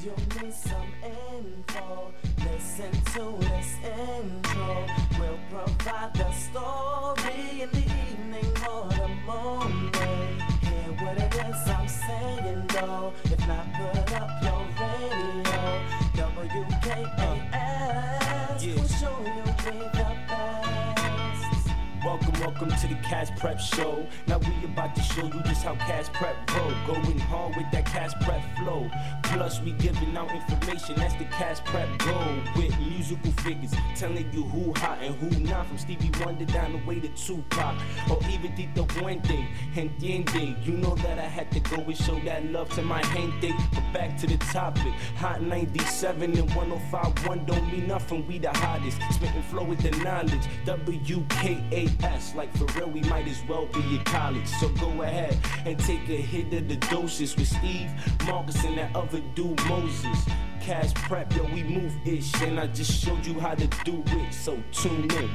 you need some info, listen to this intro. We'll provide the story in the evening or the morning. Hear what it is I'm saying though. If not, put up your radio. WKAS will show you we the best. Welcome to the KAS Prep Show. Now we about to show you just how KAS Prep roll. Going hard with that KAS Prep flow. Plus we giving out information, that's the KAS Prep goal. With musical figures, telling you who hot and who not. From Stevie Wonder down the way to Tupac, or even Tito Puente and Yende. You know that I had to go and show that love to my gente. But back to the topic, Hot 97 and 105.1 don't mean nothing, we the hottest. Spitting flow with the knowledge, WKAS. Like for real, we might as well be at college. So go ahead and take a hit of the doses with Steve, Marcus, and that other dude, Moses. KAS Prep, yo, we move ish, and I just showed you how to do it, so tune in.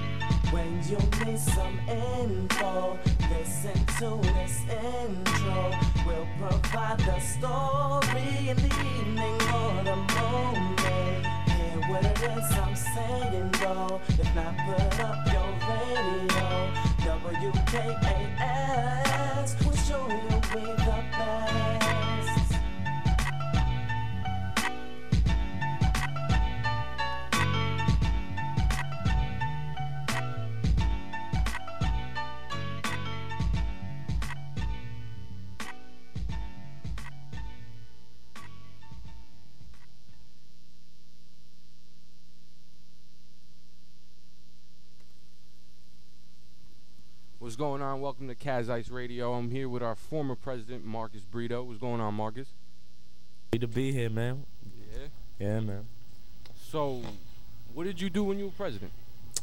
When you need some info, listen to this intro. We'll provide the story in the evening or the morning. Hear what it is I'm saying though. If not, put up your radio. WKAS will show you we the best. What's going on? Welcome to AIS Radio. I'm here with our former president, Marcus Brito. What's going on, Marcus? Good to be here, man. Yeah? Yeah, man. So, what did you do when you were president?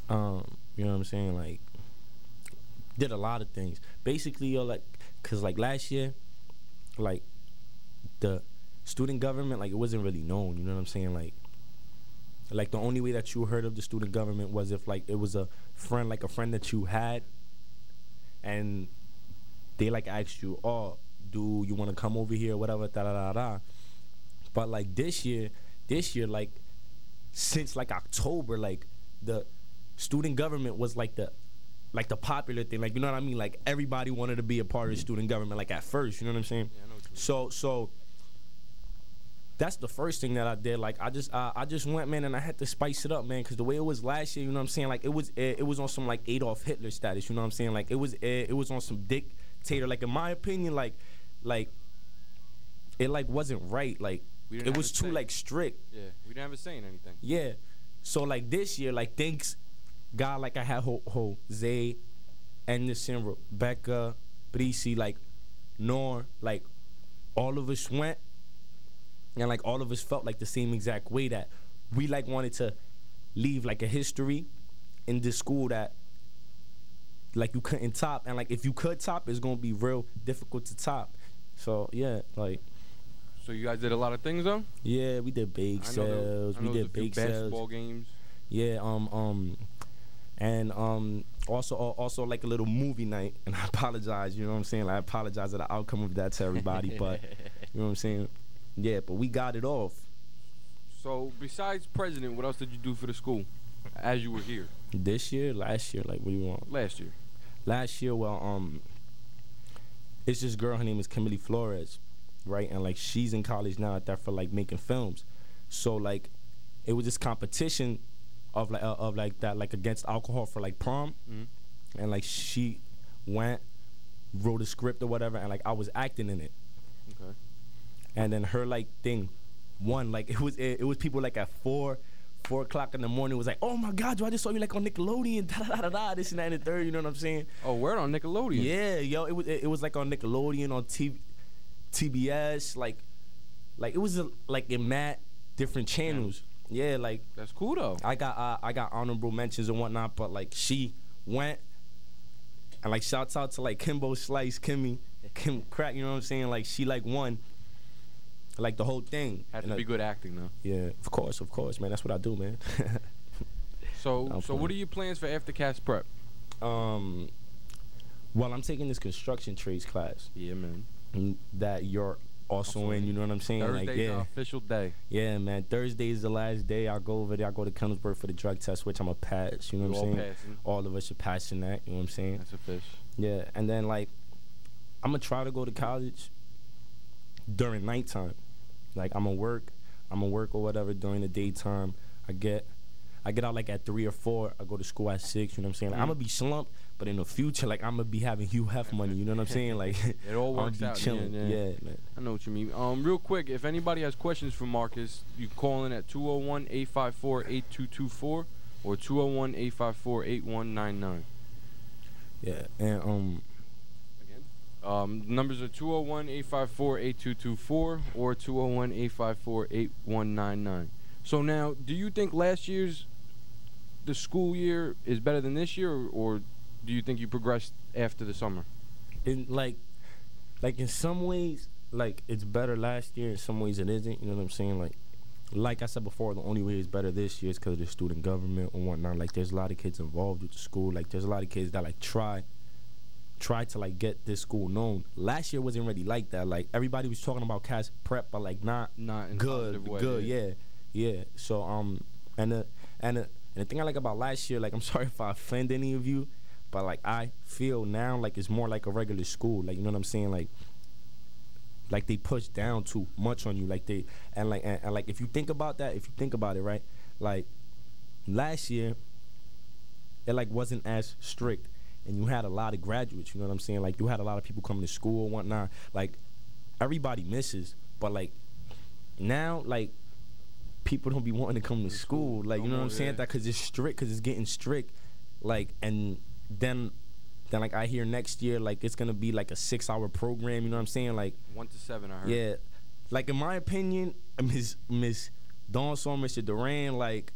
You know what I'm saying? Like, did a lot of things. Basically, yo, like, cause like last year, like, the student government, like, it wasn't really known. You know what I'm saying? Like the only way that you heard of the student government was if like it was a friend that you had. And they like asked you, oh, do you want to come over here, whatever, da da da da. But like this year, like since like October, like the student government was like the popular thing, like, you know what I mean? Like everybody wanted to be a part of the student government, like at first, you know what I'm saying? Yeah, I know what you mean. So that's the first thing that I did. Like I just went, man, and I had to spice it up, man, because the way it was last year, you know what I'm saying? Like it was on some like Adolf Hitler status, you know what I'm saying? Like it was on some dictator. Like in my opinion, like it like wasn't right. Like it was too like strict. Yeah, we didn't have a say in anything. Yeah, so like this year, like thanks God, like I had Jose, Anderson, Rebecca, Brisi, like Nor, like all of us went. And like all of us felt like the same exact way, that we like wanted to leave like a history in this school that like you couldn't top, and like if you could top, it's gonna be real difficult to top. So yeah, like. So you guys did a lot of things though? Yeah, we did bake sales. We did bake sales. Basketball games. Yeah, and also like a little movie night. And I apologize, you know what I'm saying? Like, I apologize for the outcome of that to everybody, but you know what I'm saying? Yeah, but we got it off. So, besides president, what else did you do for the school as you were here? This year? Last year? Like, what do you want? Last year. Last year, well, it's this girl, her name is Camille Flores, right? And, like, she's in college now at that for, like, making films. So, like, it was this competition of that, like, against alcohol for, like, prom. Mm-hmm. And, like, she went, wrote a script or whatever, and, like, I was acting in it. Okay. And then her like thing won. Like it was people like at 4 o'clock in the morning was like, oh my God, yo, I just saw you like on Nickelodeon, da da da da, this and that and the third. You know what I'm saying? Oh, word on Nickelodeon. Yeah, yo, it was like on Nickelodeon, on TBS, like it was like in mad different channels. Yeah, like that's cool though. I got honorable mentions and whatnot, but like she went, and like shouts out to like Kimbo Slice, Kim Crack. You know what I'm saying? Like she like won. Like the whole thing. Had to be good acting though. Yeah, of course, man. That's what I do, man. So what are your plans for after KAS Prep? Well, I'm taking this construction trades class. Yeah, man. That your also in. You know what I'm saying? Thursday's like, yeah, the official day. Yeah, man. Thursday is the last day. I'll go over there. I'll go to Kendallsburg for the drug test, which I'm a pass. You know what I'm saying? Passing. All of us are passing that. You know what I'm saying? That's a fish. Yeah, and then like, I'm gonna try to go to college during nighttime. Like I'm gonna work or whatever during the daytime. I get out like at 3 or 4. I go to school at 6. You know what I'm saying? Like, I'm gonna be slumped, but in the future, like I'm gonna be having Hugh Hef money. You know what I'm saying? Like it all works I'm out. Chilling. Yeah, man. I know what you mean. Real quick, if anybody has questions for Marcus, you can call in at 201-854-8224 or 201-854-8199. Yeah, and numbers are 201-854-8224 or 201-854-8199. So now, do you think last year's the school year is better than this year, or do you think you progressed after the summer? In like in some ways, like it's better last year. In some ways, it isn't. You know what I'm saying? Like I said before, the only way it's better this year is because of the student government and whatnot. Like there's a lot of kids involved with the school. Like there's a lot of kids that like try to like get this school known. Last year wasn't really like that. Like everybody was talking about KAS prep, but like not in a good. way, Good, yeah. So and the thing I like about last year, like I'm sorry if I offend any of you, but like I feel now like it's more like a regular school. Like you know what I'm saying? Like they push down too much on you. Like they and if you think about that, it, right? Like last year, it like wasn't as strict. And you had a lot of graduates, you know what I'm saying? Like, you had a lot of people coming to school and whatnot. Like, everybody misses. But, like, now, like, people don't be wanting to come to school. Like, you know what I'm saying? That because it's strict, because it's getting strict. Like, and then, like, I hear next year, like, it's going to be, like, a 6-hour program, you know what I'm saying? Like 1 to 7, I heard. Yeah. Like, in my opinion, Miss Donson, Mr. Duran, like,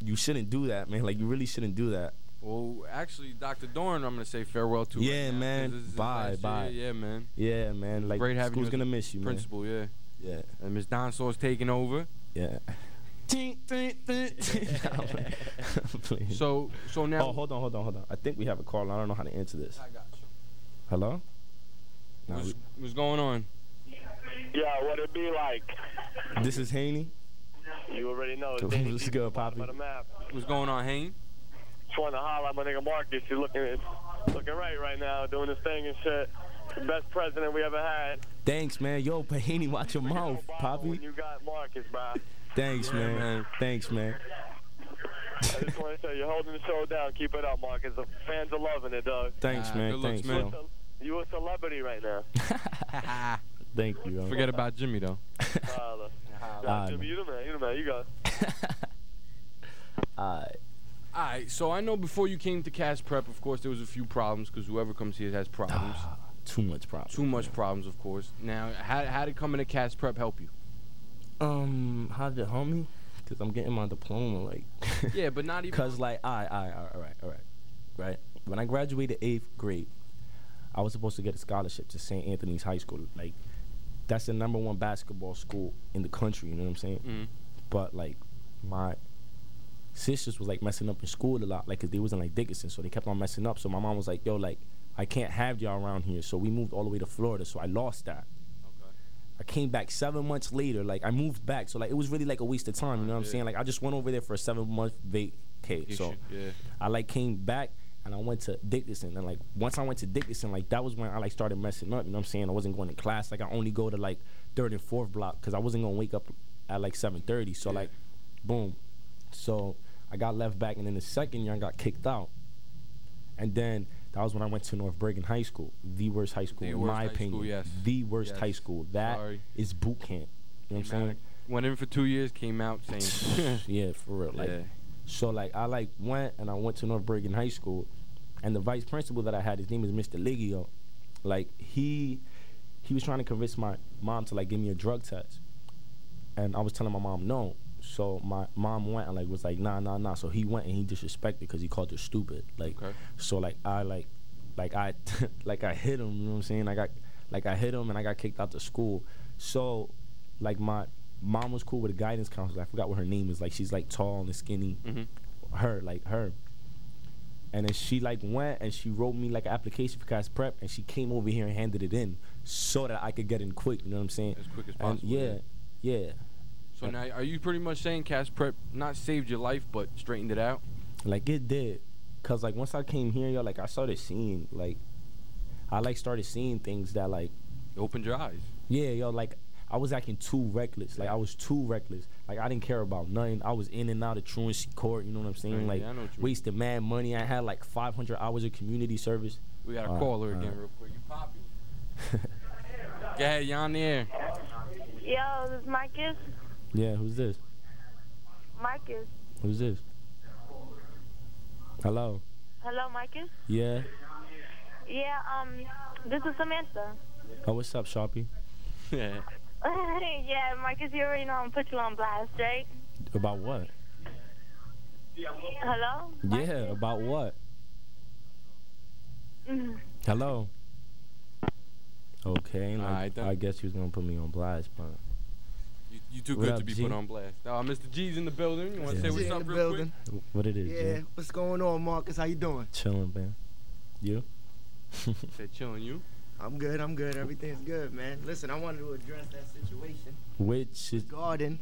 you shouldn't do that, man. Like, you really shouldn't do that. Well, actually, Dr. Dorn, I'm gonna say farewell to. Yeah, right man. Bye. Yeah, man. Yeah, man. Like, great having school's you gonna miss you, principal, man. Yeah. And Miss Donsaw's taking over. Yeah. So now. Oh, hold on. I think we have a call. I don't know how to answer this. I got you. Hello. What's going on? Yeah, what it be like? This is Haney. You already know. What's good, Poppy? What's going on, Hayne? Just want to holler at my nigga Marcus. He's looking right now, doing his thing and shit. The best president we ever had. Thanks, man. Yo, Haney, watch your mouth, Poppy. When you got Marcus, bro. Thanks, man. Thanks, man. I just want to say you're holding the show down. Keep it up, Marcus. The fans are loving it, dog. Thanks, man. Thanks, man. You a celebrity right now. Thank you. Forget about Jimmy, though. Jimmy, you the man. You go. All right, so I know before you came to KAS Prep, of course, there was a few problems because whoever comes here has problems. Too much problems. Too much problems, of course. Now, how did coming to KAS Prep help you? How did it help me? Because I'm getting my diploma, like. Yeah, but not even. Because, like, all right. When I graduated 8th grade, I was supposed to get a scholarship to St. Anthony's High School. Like, that's the #1 basketball school in the country, you know what I'm saying? Mm-hmm. But, like, my sisters was like messing up in school a lot, like, cause they was in like Dickinson, so they kept on messing up. So my mom was like, yo, like, I can't have y'all around here. So we moved all the way to Florida, so I lost that. Okay. I came back 7 months later, like, I moved back, so like, it was really like a waste of time, you know what I'm saying? Like, I just went over there for a 7-month vacay. So I like came back and I went to Dickinson, and like, once I went to Dickinson, like, that was when I like started messing up, you know what I'm saying? I wasn't going to class, like, I only go to like 3rd and 4th block, cause I wasn't gonna wake up at like 7:30. So like, boom. So I got left back, and then the second year I got kicked out. And then that was when I went to North Bergen High School, the worst high school in my opinion. The worst high school. That is boot camp. You know what I'm saying? Went in for 2 years, came out, same. Yeah, for real. Like, so like I like went to North Bergen High School, and the vice principal that I had, his name is Mr. Ligio. Like, he was trying to convince my mom to like give me a drug test, and I was telling my mom no. So my mom went and like was like nah. So he went and he disrespected because he called her stupid. Like, so like I hit him. You know what I'm saying? I hit him and I got kicked out the school. So like my mom was cool with a guidance counselor. I forgot what her name is. Like, she's like tall and skinny. Mm-hmm. Her. And then she like went and she wrote me like an application for KAS Prep, and she came over here and handed it in so that I could get in quick. You know what I'm saying? As quick as And possible. yeah. So now, are you pretty much saying KAS Prep not saved your life, but straightened it out? Like it did, cause like once I came here, yo, like I started seeing like, I like started seeing things that like, It opened your eyes. yeah, yo, like I was acting too reckless. Like I was too reckless. Like I didn't care about nothing. I was in and out of truancy court. You know what I'm saying? Right, Like yeah, I know what you mean. wasting mad money. I had like 500 hours of community service. We got to call her again real quick. You popular. Go ahead, you on the air. Yo, this is Marcus. Yeah, who's this? Marcus. Who's this? Hello. Hello, Marcus. Yeah. Yeah, this is Samantha. Oh, what's up, Sharpie? Yeah. Yeah, Marcus, you already know I'm gonna put you on blast, right? About what? Hello? Yeah, about what? Hello. Okay, like, Alright, then. I guess you was gonna put me on blast, but You too What good up, to be G? put on blast. Mr. G's in the building. You want to Yeah. say what's in up the real building. what it is? Yeah, G? what's going on, Marcus? How you doing? Chilling, man. You? quick? Said chilling you. I'm good. Everything's good, man. Listen, I wanted to address that situation Which is regarding,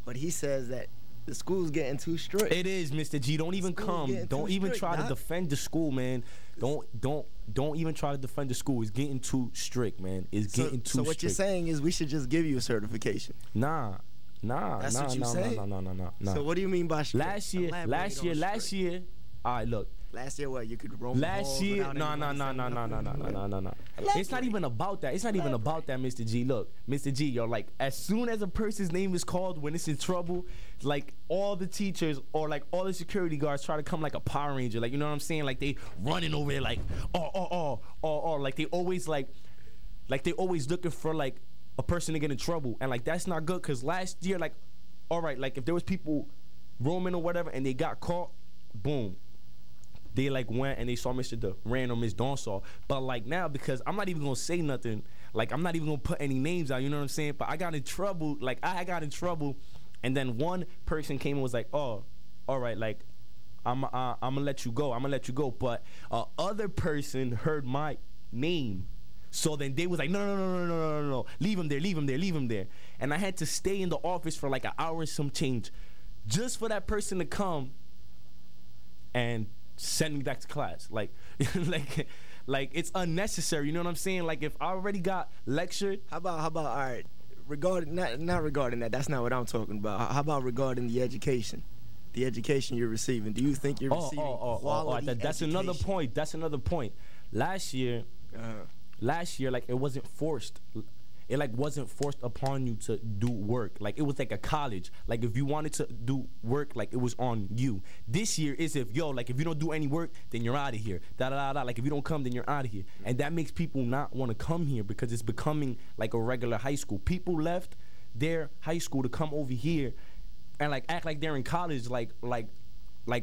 but he says that the school's getting too strict. it is, Mr. G. Don't even School's come. getting Don't too even strict, try to Doc. defend the school, man. Don't even try to defend the school. It's getting too strict, man. It's getting too so what strict. you're saying is we should just give you a certification. Nah. That's what you saying? No. So what do you mean by strict? Last year. All right, look. Last year, what? You could roam the Last halls year, without no. anybody saying nothing? It's not Elaborate. even about that. It's not even about that, Mr. G. Look, Mr. G, yo, like as soon as a person's name is called when it's in trouble, like all the teachers or like all the security guards try to come like a Power Ranger, like you know what I'm saying? Like they running over there, like like they always they always looking for like a person to get in trouble, and like that's not good. Cause last year, like, all right, like if there was people roaming or whatever and they got caught, boom. They like went and they saw Mr. Duran or Miss Dawnsaw. But like now, because I'm not even gonna say nothing, like I'm not even gonna put any names out, you know what I'm saying? But I got in trouble, like I got in trouble, and then one person came and was like, oh, all right, like I'm gonna let you go. But other person heard my name. So then they was like, no, leave him there. And I had to stay in the office for like an hour and some change just for that person to come and send me back to class. Like it's unnecessary, you know what I'm saying? Like if I already got lectured. How about all right, regarding not regarding that, that's not what I'm talking about. How about regarding the education you're receiving? Do you think you're receiving quality that's education? another point. Last year, like it wasn't forced. It like wasn't forced upon you to do work. Like it was like a college. Like if you wanted to do work, like it was on you. This year is if you don't do any work, then you're out of here. Like if you don't come, then you're out of here. And that makes people not want to come here because it's becoming like a regular high school. People left their high school to come over here and like act like they're in college, like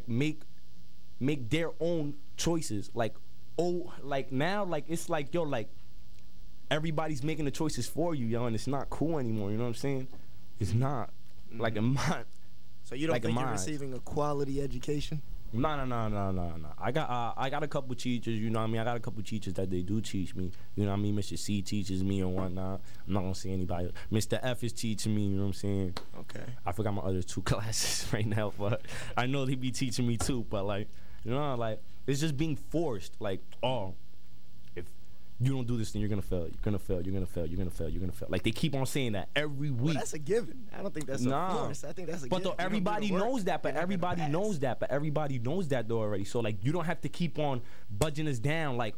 make their own choices. Like now, like it's like like everybody's making the choices for you, yo, and it's not cool anymore. You know what I'm saying? It's not like in my. So you don't think you're receiving a quality education? No. I got a couple teachers. You know what I mean? I got a couple teachers that they do teach me. You know what I mean? Mr. C teaches me and whatnot. I'm not gonna say anybody. Mr. F is teaching me. You know what I'm saying? Okay. I forgot my other 2 classes right now, but I know they be teaching me too. But like, you know, like it's just being forced. Like, oh, if you don't do this, then you're gonna fail. You're gonna fail. Like they keep on saying that every week. Well, that's a given. I don't think that's a force. I think that's a but given. Though everybody knows that. But everybody knows that. But everybody knows that though already. So like you don't have to keep on budging us down. Like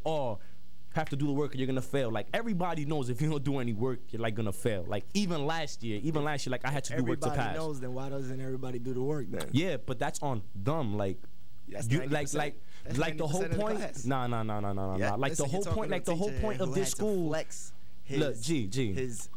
have to do the work or you're gonna fail. Like everybody knows if you don't do any work, you're like gonna fail. Like even last year, like I had to do work to pass. Everybody knows. Then why doesn't everybody do the work then? Yeah, but that's on them. Like. That's You, 90%. like the whole point. No. Yeah, Like listen, the whole point of this school. Look, His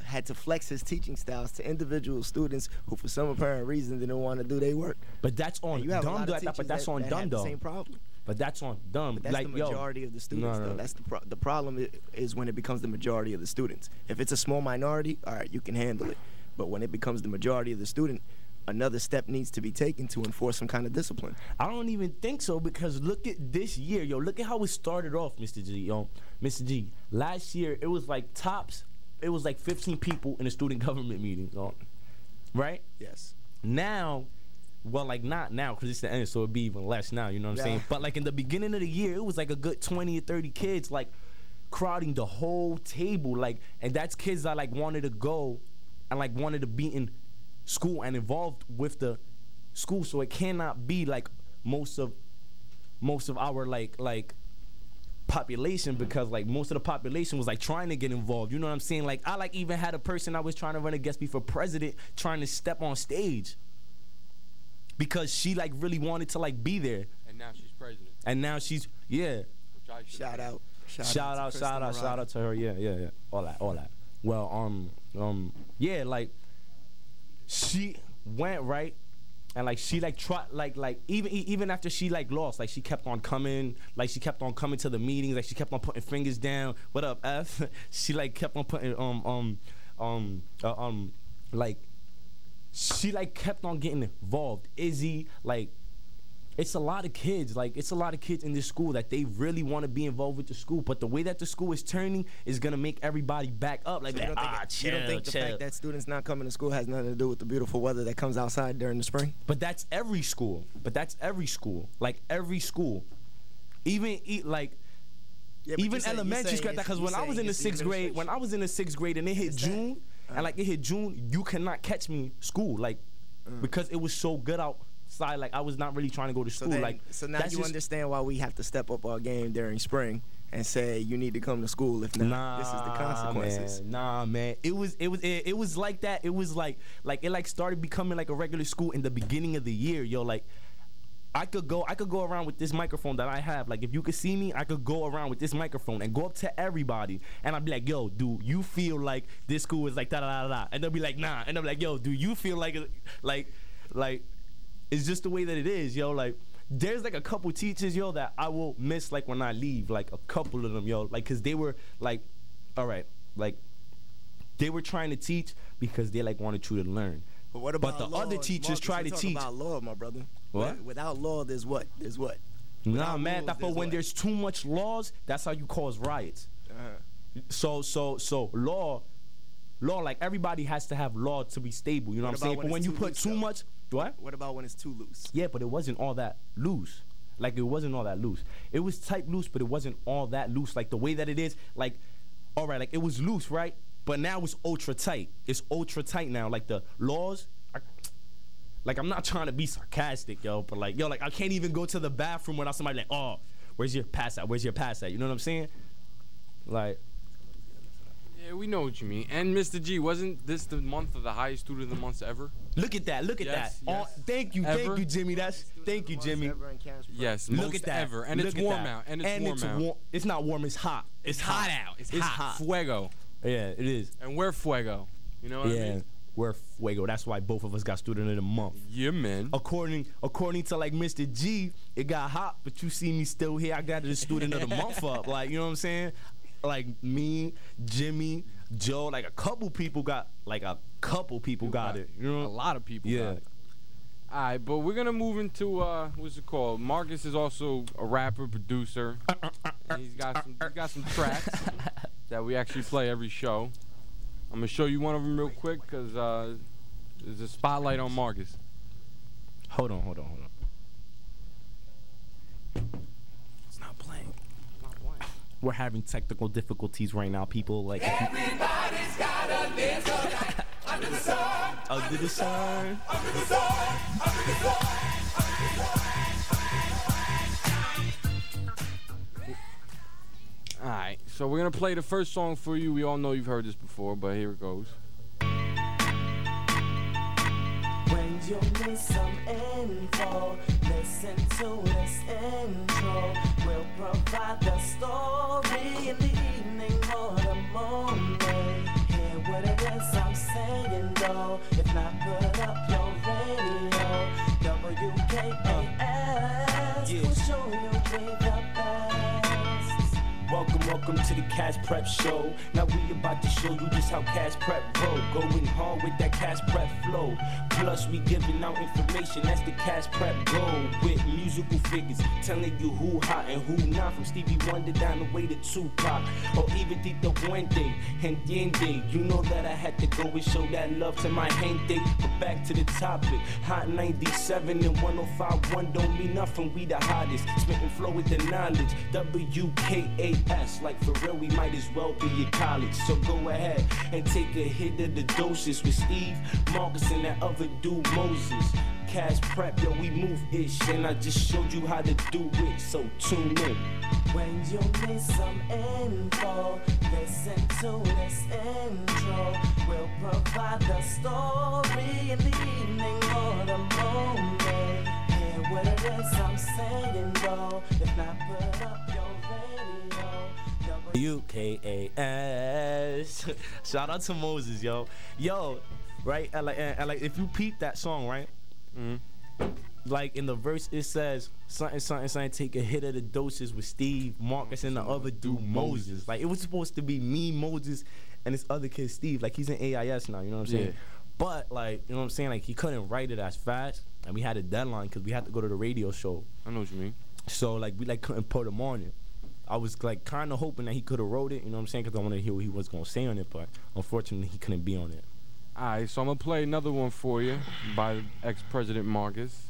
had to flex his teaching styles to individual students who, for some apparent reason, didn't want to do their work. But that's on dumb. But that's on dumb though. Same problem. But that's on dumb. But that's like, the majority of the students. Though. That's the problem is when it becomes the majority of the students. If it's a small minority, all right, you can handle it. But when it becomes the majority of the student, another step needs to be taken to enforce some kind of discipline. I don't even think so, because look at this year, yo. Look at how it started off, Mr. G, yo. Mr. G, last year, it was like tops, it was like 15 people in a student government meeting, right? Yes. Now, well, like not now, because it's the end, so it'd be even less now, you know what I'm saying? But like in the beginning of the year, it was like a good 20 or 30 kids, like crowding the whole table, like, and that's kids that like wanted to go and like wanted to be in school and involved with the school. So it cannot be like most of our like population, because like most of the population was like trying to get involved, you know what I'm saying? Like I like even had a person I was trying to run against me for president trying to step on stage because she like really wanted to like be there, And now she's president. and now she's Shout out. Shout out to her. Yeah. All that. Well, yeah, like she went right, and like she like tried like even after she like lost, like she kept on coming to the meetings, like she kept on putting fingers down. What up, F? She like kept on putting like she like kept on getting involved. Izzy, like it's a lot of kids, in this school that they really want to be involved with the school, but the way that the school is turning is gonna make everybody back up. Like, So you don't think the fact that students not coming to school has nothing to do with the beautiful weather that comes outside during the spring? But that's every school. Like every school, even like. Yeah, but Even elementary school, because when I was in the sixth grade, and it hit June, and like it hit June, you cannot catch me school, like because it was so good outside. Like I was not really trying to go to school. So now you understand why we have to step up our game during spring and say you need to come to school. If not, this is the consequences. Man. It was like that. It was like it started becoming like a regular school in the beginning of the year, yo. Like I could go around with this microphone that I have. Like if you could see me, I could go around with this microphone and go up to everybody, and I'd be like, yo, dude, you feel like this school is like da da da da, and they'll be like, nah, and I'm like, yo, do you feel like it's just the way that it is, yo. Like there's like a couple teachers, yo, that I will miss like when I leave, like a couple of them, yo, like because they were like, all right, like they were trying to teach because they like wanted you to learn. But what about the law? other teachers try to teach. About law, my brother. What? Without law, there's what? Nah, man. When there's too much laws, that's how you cause riots. So law, like everybody has to have law to be stable. You know what I'm saying? But when you put too much, what? What about when it's too loose? Yeah, but it wasn't all that loose. Like it wasn't all that loose. It was tight loose, but it wasn't all that loose. Like the way that it is, like, all right, like it was loose, right? But now it's ultra tight. It's ultra tight now. Like the laws, like I'm not trying to be sarcastic, yo, but like, yo, like I can't even go to the bathroom without somebody like, oh, where's your pass at? Where's your pass at? You know what I'm saying? Like. Yeah, we know what you mean. And Mr. G, wasn't this the month of the highest student of the month ever? Look at that. Look at that. Yes. Thank you, Jimmy. Thank you, Jimmy. Yes, look at that. Ever. And it's warm out. And it's warm out. It's not warm. It's hot. It's hot out. It's hot. Fuego. Yeah, it is. And we're fuego. You know what I mean? We're fuego. That's why both of us got student of the month. Yeah, man. According to like Mr. G, it got hot, but you see me still here. I got the student of the month up. Like, you know what I'm saying? Like me, Jimmy, Joe, like a couple people got it. You know, a lot of people got it. All right, but we're gonna move into what's it called? Marcus is also a rapper, producer. And he's got some tracks that we actually play every show. I'm gonna show you one of them real quick because there's a spotlight on Marcus. Hold on. It's not playing. We're having technical difficulties right now, people. Like everybody's gotta live under the sun. Under the sun. Under the sun. Under the sun. All right, so we're gonna play the first song for you. We all know you've heard this before, but here it goes. When you need some info, listen to this intro. We'll provide the story in the evening or the morning. Hear what it is I'm saying, though. If not, put up your radio. WKAS will show you we the best. Welcome Welcome to the KAS Prep Show. Now we about to show you just how KAS Prep roll. Going hard with that KAS Prep flow. Plus we giving out information, that's the KAS Prep goal. With musical figures, telling you who hot and who not. From Stevie Wonder down the way to Tupac. Or even Tito Puente, Entiende. You know that I had to go and show that love to my gente. But back to the topic, Hot 97 and 105.1 don't mean nothing, we the hottest. Spitting flow with the knowledge, WKAS. Like for real, we might as well be in college. So go ahead and take a hit of the doses with Steve, Marcus, and that other dude Moses. KAS Prep, yo, we move ish, and I just showed you how to do it, so tune in. When you need some info, listen to this intro. We'll provide the story in the evening or the moment. Hear what it is I'm saying, bro. If not, put up your radio. UKAS. Shout out to Moses, yo. Yo, right? And like if you peep that song, right? Like in the verse it says something, take a hit of the doses with Steve, Marcus, and the other dude Moses. Like it was supposed to be me, Moses, and this other kid Steve. Like he's in AIS now, you know what I'm saying? Yeah. But like, you know what I'm saying? Like he couldn't write it as fast, and we had a deadline because we had to go to the radio show. I know what you mean. So like we like couldn't put him on it. I was like kind of hoping that he could have wrote it, you know what I'm saying? Because I wanted to hear what he was gonna say on it, but unfortunately he couldn't be on it. Alright, so I'm gonna play another one for you by ex-President Marcus.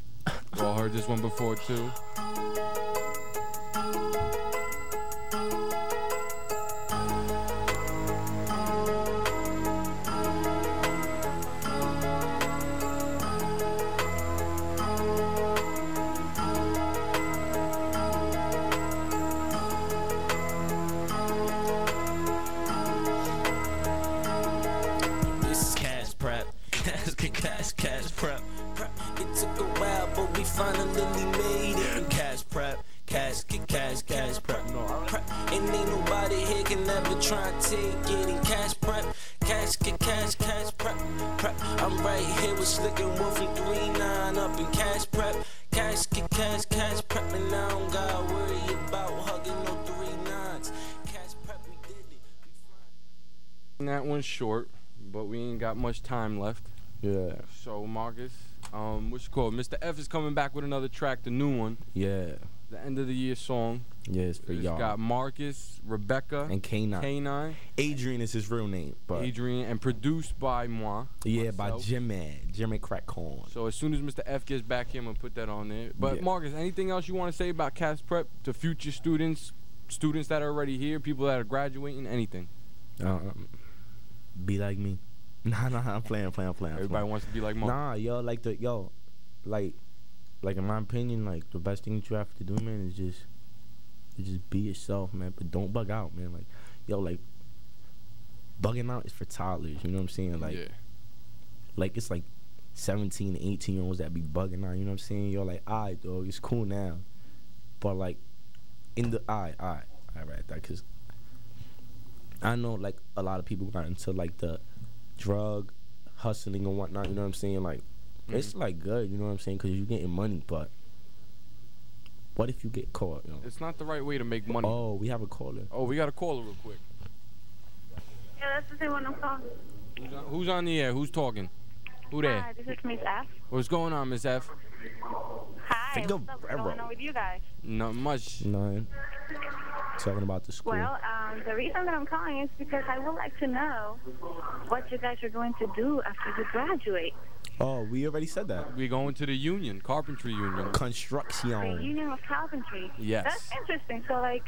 We all heard this one before too. KAS Prep. It took a while, but we finally made it. KAS Prep, KAS Prep. And ain't nobody here can ever try and take it. In KAS Prep, KAS Prep. I'm right here with Slick and Wolf and 3-9 up in KAS Prep. KAS Prep, and I don't gotta worry about hugging no 3-9s. KAS Prep, we did it. And that one's short, but we ain't got much time left. Yeah. So Marcus, what's it called? Mr. F is coming back with another track, the new one. Yeah. The end of the year song. Yeah, it's for y'all. It's got Marcus, Rebecca, and K9. K9. Adrian is his real name. But Adrian, and produced by moi. Yeah, myself. by Jimmy Crackcorn. So as soon as Mr. F gets back here, I'm gonna put that on there. But yeah. Marcus, anything else you want to say about KAS Prep to future students that are already here, people that are graduating, anything? Be like me. Nah, I'm playing. Everybody wants to be like Mark. Nah, like in my opinion, like the best thing that you have to do, man, is just be yourself, man. But don't bug out, man. Like, like bugging out is for toddlers. You know what I'm saying? Like, yeah. Like it's like 17, 18-year-olds that be bugging out. You know what I'm saying? You're like, all right, dog, it's cool now. But like, in the all right, that because I know like a lot of people got into like the drug hustling and whatnot, you know what I'm saying? Like, it's like good, you know what I'm saying? Because you're getting money, but what if you get caught? You know? It's not the right way to make money. Oh, we have a caller. Oh, we got a caller real quick. Yeah, that's the same one I'm calling. Who's on the air? Who's talking? Who there? Hi, this is Miss F. What's going on, Miss F? Hi, what's going on with you guys? Not much. Nothing. Talking about the school. Well, the reason that I'm calling is because I would like to know what you guys are going to do after you graduate. Oh, we already said that. We're going to the union, carpentry union. Construction. The Union of Carpentry. Yes. That's interesting. So, like,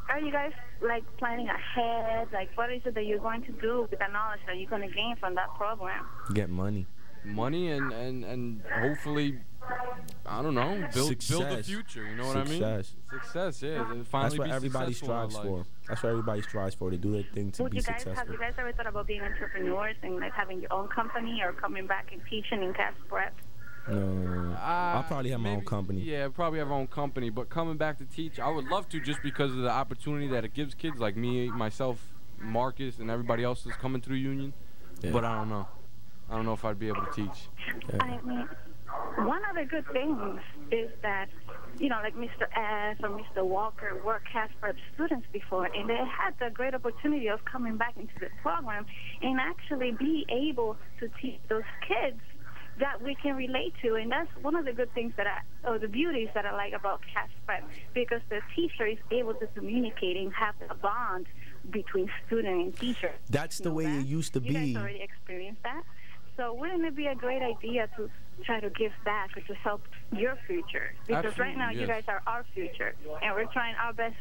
are you guys, like, planning ahead? Like, what is it that you're going to do with the knowledge that you're going to gain from that program? Get money. Money and hopefully, I don't know, build the future. You know what I mean? Success, yeah. That's what everybody strives for. That's what everybody strives for, to do their thing to be successful. Have you guys ever thought about being entrepreneurs and like having your own company or coming back and teaching in KAS Prep? No, I'll probably have my own company. Yeah, probably have our own company, but coming back to teach, I would love to, just because of the opportunity that it gives kids like me, myself, Marcus, and everybody else that's coming to the union. Yeah. But I don't know. I don't know if I'd be able to teach. Yeah. I mean, one of the good things is that, you know, like Mr. S or Mr. Walker were CAS Prep students before, and they had the great opportunity of coming back into the program and actually be able to teach those kids that we can relate to. And that's one of the good things or the beauties that I like about CAS Prep, because the teacher is able to communicate and have a bond between student and teacher. That's the way it used to be. You guys already experienced that. So wouldn't it be a great idea to try to give back or to help your future? Because Absolutely, right now you guys are our future, and we're trying our best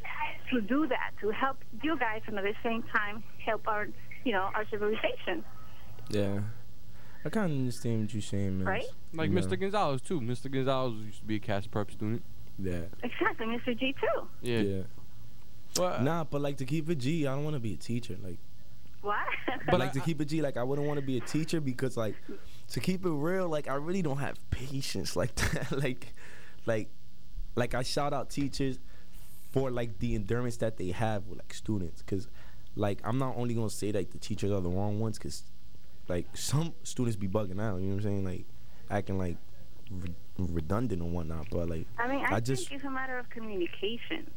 to do that, to help you guys, and at the same time help our, you know, our civilization. Yeah. I kind of understand what you're saying, man. Right? Like Mr. Gonzalez, too. Mr. Gonzalez used to be a CAS Prep student. Yeah. Exactly, Mr. G, too. Yeah. Well, nah, but like to keep it G, I don't want to be a teacher. Like, what? but like to keep it G, like I wouldn't want to be a teacher because like to keep it real, like I really don't have patience like that. like I shout out teachers for like the endurance that they have with like students, because like I'm not only gonna say like the teachers are the wrong ones, because like some students be bugging out, you know what I'm saying, like acting like redundant and whatnot, but like I mean, I think it's a matter of communication.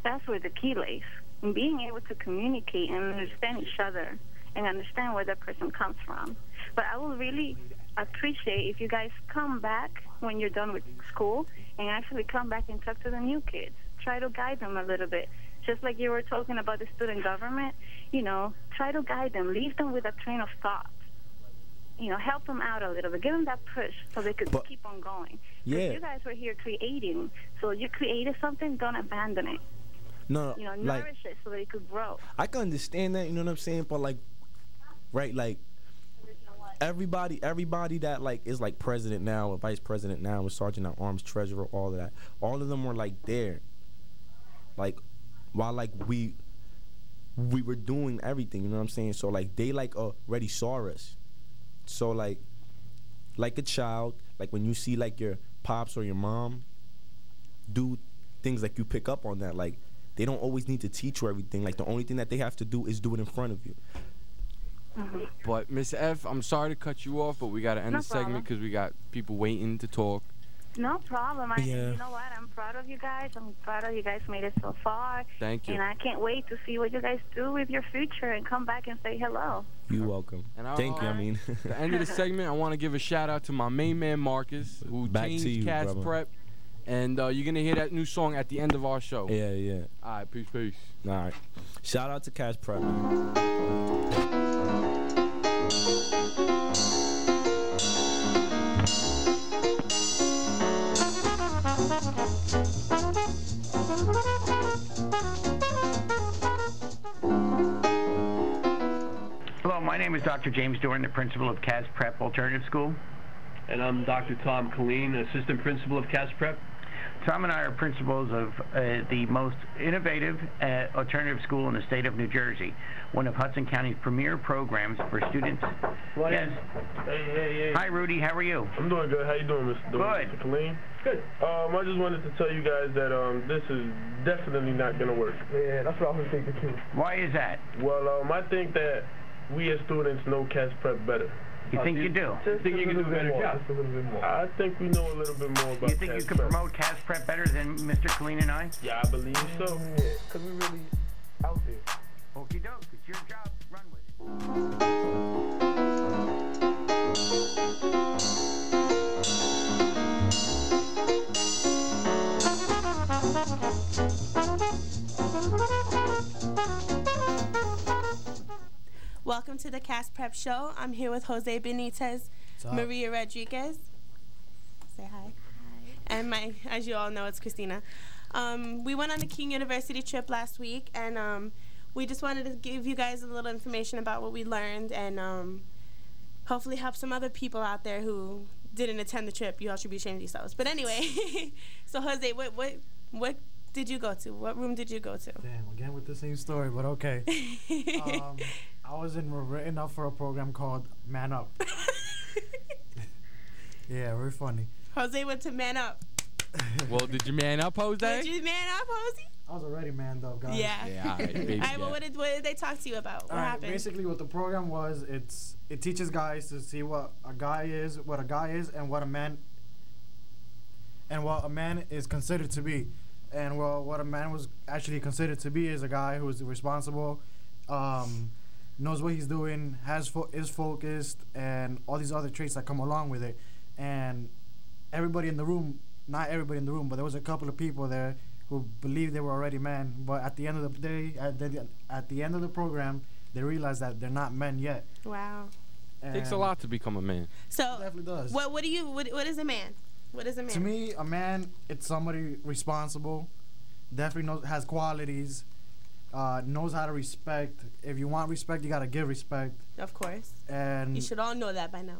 That's where the key lays. In being able to communicate and understand each other and understand where that person comes from. But I will really appreciate if you guys come back when you're done with school and actually come back and talk to the new kids. Try to guide them a little bit. Just like you were talking about the student government, you know, try to guide them. Leave them with a train of thought. You know, help them out a little bit. Give them that push so they could keep on going. Yeah. You guys were here creating. So you created something, don't abandon it. No, you know, like, nourish it so that it could grow. I can understand that, you know what I'm saying, but like, right, like everybody that like is like president now or vice president now, or sergeant at arms, treasurer, all of that, all of them were like there, like while like we were doing everything, you know what I'm saying. So like they like already saw us. So like a child, like when you see like your pops or your mom do things, like you pick up on that, like. They don't always need to teach you everything. Like, the only thing that they have to do is do it in front of you. But, Miss F, I'm sorry to cut you off, but we got to end the segment because we got people waiting to talk. No problem. You know what? I'm proud of you guys. I'm proud of you guys made it so far. Thank you. And I can't wait to see what you guys do with your future and come back and say hello. You're welcome. Thank you, I mean. At the end of the segment, I want to give a shout-out to my main man, Marcus, who changed CAS Prep. And you're going to hear that new song at the end of our show. Yeah. All right, peace. All right. Shout out to CAS Prep, man. Hello, my name is Dr. James Dorn, the principal of CAS Prep Alternative School. And I'm Dr. Tom Colleen, assistant principal of CAS Prep. Tom and I are principals of the most innovative alternative school in the state of New Jersey, one of Hudson County's premier programs for students. Yes. Hey. Hi, Rudy. How are you? I'm doing good. How you doing, Mr. Colleen? Good. I just wanted to tell you guys that this is definitely not going to work. Yeah, that's what I was thinking, too. Why is that? Well, I think that we as students know CAS Prep better. You think you do? I think you can do a better job. I think we know a little bit more about CAS Prep. You think you can promote CAS Prep better than Mr. Colleen and I? Yeah, I believe so. Yeah, because we really out there. Okie doke. It's your job. Run with Welcome to the CAS Prep Show. I'm here with Jose Benitez, Maria Rodriguez. Say hi. Hi. And as you all know, it's Christina. We went on a King University trip last week, and we just wanted to give you guys a little information about what we learned, and hopefully help some other people out there who didn't attend the trip. You all should be ashamed of yourselves. But anyway, so Jose, what did you go to? What room did you go to? Damn, again with the same story, but okay. I was written up for a program called Man Up. Yeah, very funny. Jose went to Man Up. Well, did you man up, Jose? Did you man up, Jose? I was already manned up, guys. Yeah. All right, baby. All right, well, what did they talk to you about? What happened? Basically, what the program was, it teaches guys to see what a guy is, and what a man and what a man is considered to be. And well, what a man was actually considered to be is a guy who is responsible, knows what he's doing, is focused, and all these other traits that come along with it. And everybody in the room, not everybody in the room, but there was a couple of people there who believed they were already men. But at the end of the day, at the end of the program, they realized that they're not men yet. Wow. It takes a lot to become a man. So it definitely does. What is a man? What is a man? To me, a man, it's somebody responsible, definitely has qualities, knows how to respect. If you want respect, you gotta give respect. Of course. And you should all know that by now.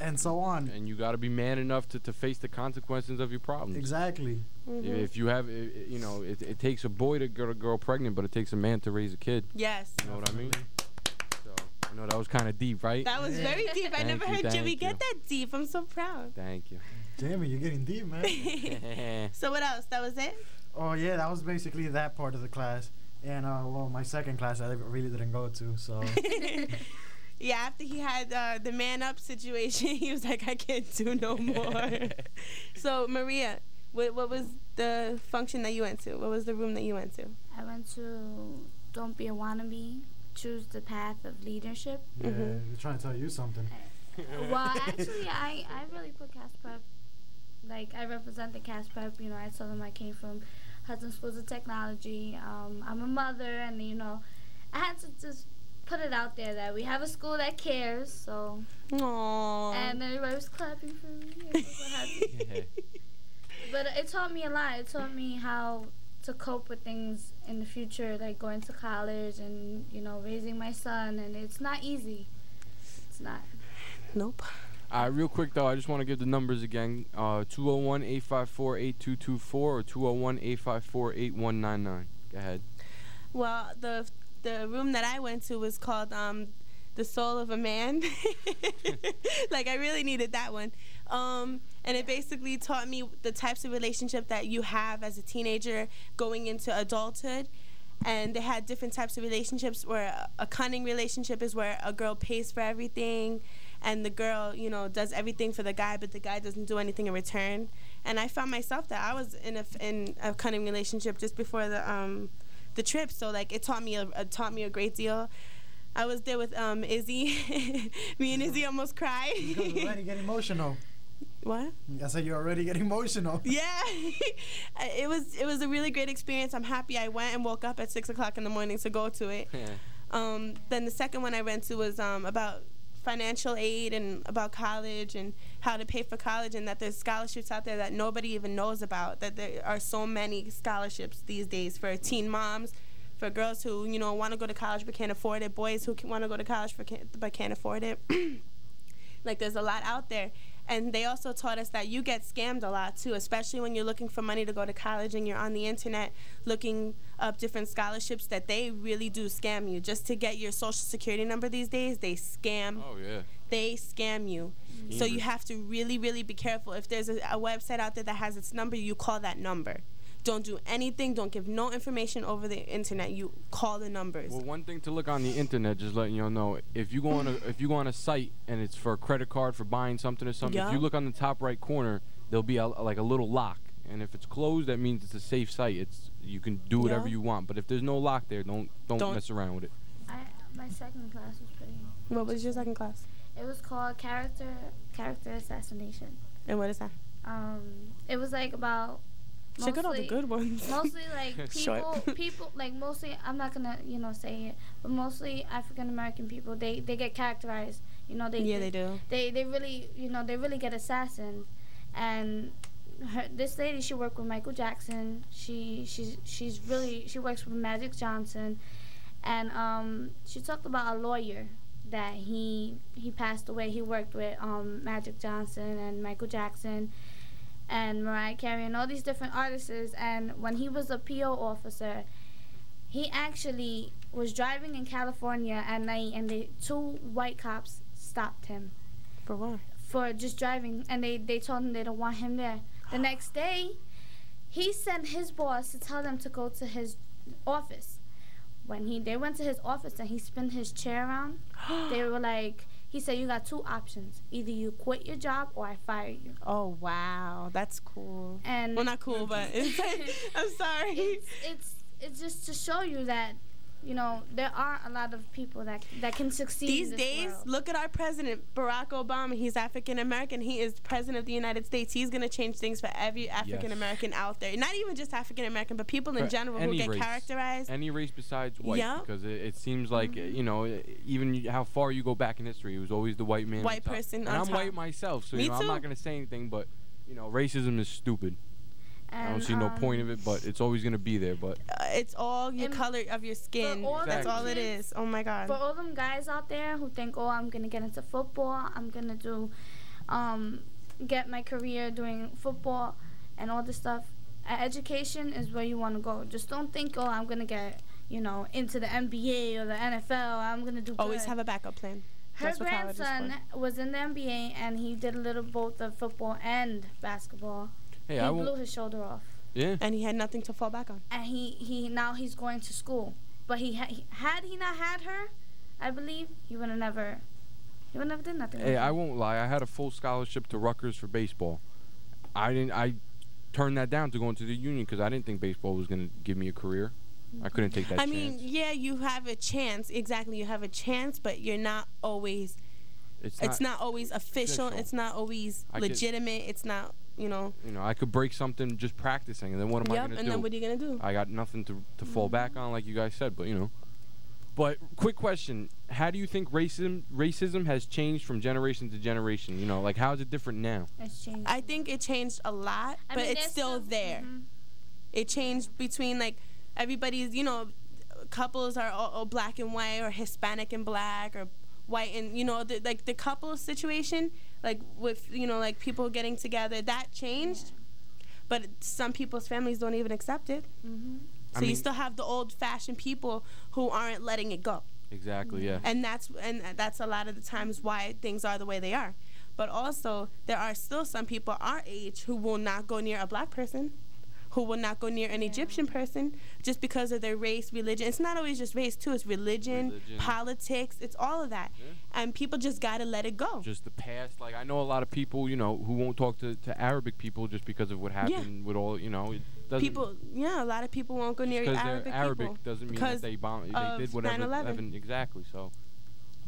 And so on. And you gotta be man enough to face the consequences of your problems. Exactly. Mm-hmm. If you have, it takes a boy to get a girl pregnant, but it takes a man to raise a kid. Yes. You know what I mean? I know that was kind of deep, right? That was very deep. I never heard Jimmy get that deep. I'm so proud. Thank you. Jimmy, you're getting deep, man. So what else? That was it? Oh, yeah, that was basically that part of the class. And, well, my second class I really didn't go to, so. Yeah, after he had the man up situation, he was like, I can't do no more. So, Maria, what was the function that you went to? What was the room that you went to? I went to Don't Be a Wannabe. Choose the path of leadership. Yeah, they're trying to tell you something. Well, actually, I really put KAS Prep. Like, I represent the KAS Prep. You know, I told them I came from Hudson Schools of Technology. I'm a mother, and, I had to just put it out there that we have a school that cares, so. Aww. And everybody was clapping for me. I was so happy. But it taught me a lot. It taught me how to cope with things in the future, like going to college and, raising my son, and it's not easy. It's not. Nope. Real quick, though, I just want to give the numbers again. 201-854-8224 or 201-854-8199. Go ahead. Well, the room that I went to was called The Soul of a Man. Like, I really needed that one. And it basically taught me the types of relationship that you have as a teenager going into adulthood. And they had different types of relationships where a cunning relationship is where a girl pays for everything and the girl, does everything for the guy, but the guy doesn't do anything in return. And I found myself that I was in a cunning relationship just before the trip. So, like, it taught me a great deal. I was there with Izzy. Me and Izzy almost cried. You guys already get emotional. What? I said you already get emotional. Yeah. It was a really great experience. I'm happy I went and woke up at 6 o'clock in the morning to go to it. Then the second one I went to was about financial aid and about college and how to pay for college, and that there's scholarships out there that nobody even knows about, that there are so many scholarships these days for teen moms, for girls who, want to go to college but can't afford it, boys who want to go to college but can't afford it. Like, there's a lot out there. And they also taught us that you get scammed a lot, too, especially when you're looking for money to go to college and you're on the internet looking up different scholarships, that they really do scam you. Just to get your social security number these days, they scam. Oh, yeah. They scam you. So you have to really, really be careful. If there's a website out there that has its number, you call that number. Don't do anything. Don't give no information over the internet. You call the numbers. Well, one thing to look on the internet, just letting you know, if you go on a site and it's for a credit card for buying something or something, if you look on the top right corner, there'll be like a little lock, and if it's closed, that means it's a safe site. You can do whatever you want, but if there's no lock there, don't mess around with it. My second class was pretty. What was your second class? It was called character assassination. And what is that? It was like about. Check out all the good ones. Mostly like people like mostly, I'm not gonna say it, but mostly African American people, they get characterized, they do. They really they really get assassinated. And this lady, she worked with Michael Jackson. She works with Magic Johnson, and she talked about a lawyer that he passed away. He worked with Magic Johnson and Michael Jackson and Mariah Carey and all these different artists. And when he was a PO officer, he actually was driving in California at night, and the two white cops stopped him. For what? For just driving, and they told him they don't want him there. The next day, he sent his boss to tell them to go to his office. When they went to his office and he spun his chair around, they were like, he said you got 2 options. Either you quit your job or I fire you. Oh, wow. That's cool. And well, not cool, but it's, I'm sorry. It's just to show you that, you know, there are a lot of people that can succeed these in this days. world. Look at our president, Barack Obama. He's African American. He is president of the United States. He's going to change things for every African American out there. Not even just African American, but people in general who get characterized. Any race besides white, because it seems like you know, even how far you go back in history, it was always the white man, white person. And I'm white myself, so you know, I'm not going to say anything, but you know, racism is stupid. I don't see no point of it, but it's always going to be there. But it's all your color of your skin. That's all it is. Oh, my God. For all them guys out there who think, oh, I'm going to get into football, I'm going to do, get my career doing football and all this stuff, education is where you want to go. Just don't think, oh, I'm going to get, you know, into the NBA or the NFL. I'm going to do Always good. have a backup plan. Her grandson was in the NBA, and he did a little both of football and basketball. Hey, he blew his shoulder off. Yeah. And he had nothing to fall back on. And now he's going to school. But had he not had her, I believe he would have never did nothing. Hey, I won't lie. I had a full scholarship to Rutgers for baseball. I turned that down to go into the union because I didn't think baseball was going to give me a career. I couldn't take that chance. I mean, yeah, you have a chance. Exactly, you have a chance, but you're not always. It's not always official. It's not always legitimate. It's not. You know, I could break something just practicing, and then what am I going to do? And then what are you going to do? I got nothing to fall back on, like you guys said, but, you know. But quick question, how do you think racism has changed from generation to generation? You know, like, how is it different now? It's changed. I think it changed a lot, but it's still there. It changed between, like, everybody's, you know, couples are all black and white or Hispanic and black or white and, you know, like the couple situation, like with, you know, like people getting together, that changed, but some people's families don't even accept it. So you still have the old-fashioned people who aren't letting it go. Exactly, yeah. And that's a lot of the times why things are the way they are. But also, there are still some people our age who will not go near a black person, who will not go near an Egyptian person just because of their race, religion. It's not always just race, too. It's religion, politics. It's all of that. Yeah. And people just got to let it go. Just the past. Like, I know a lot of people, you know, who won't talk to Arabic people just because of what happened with all, you know. It doesn't, people, a lot of people won't go near Arabic people. Arabic doesn't mean that they did whatever. 9/11. Exactly, so.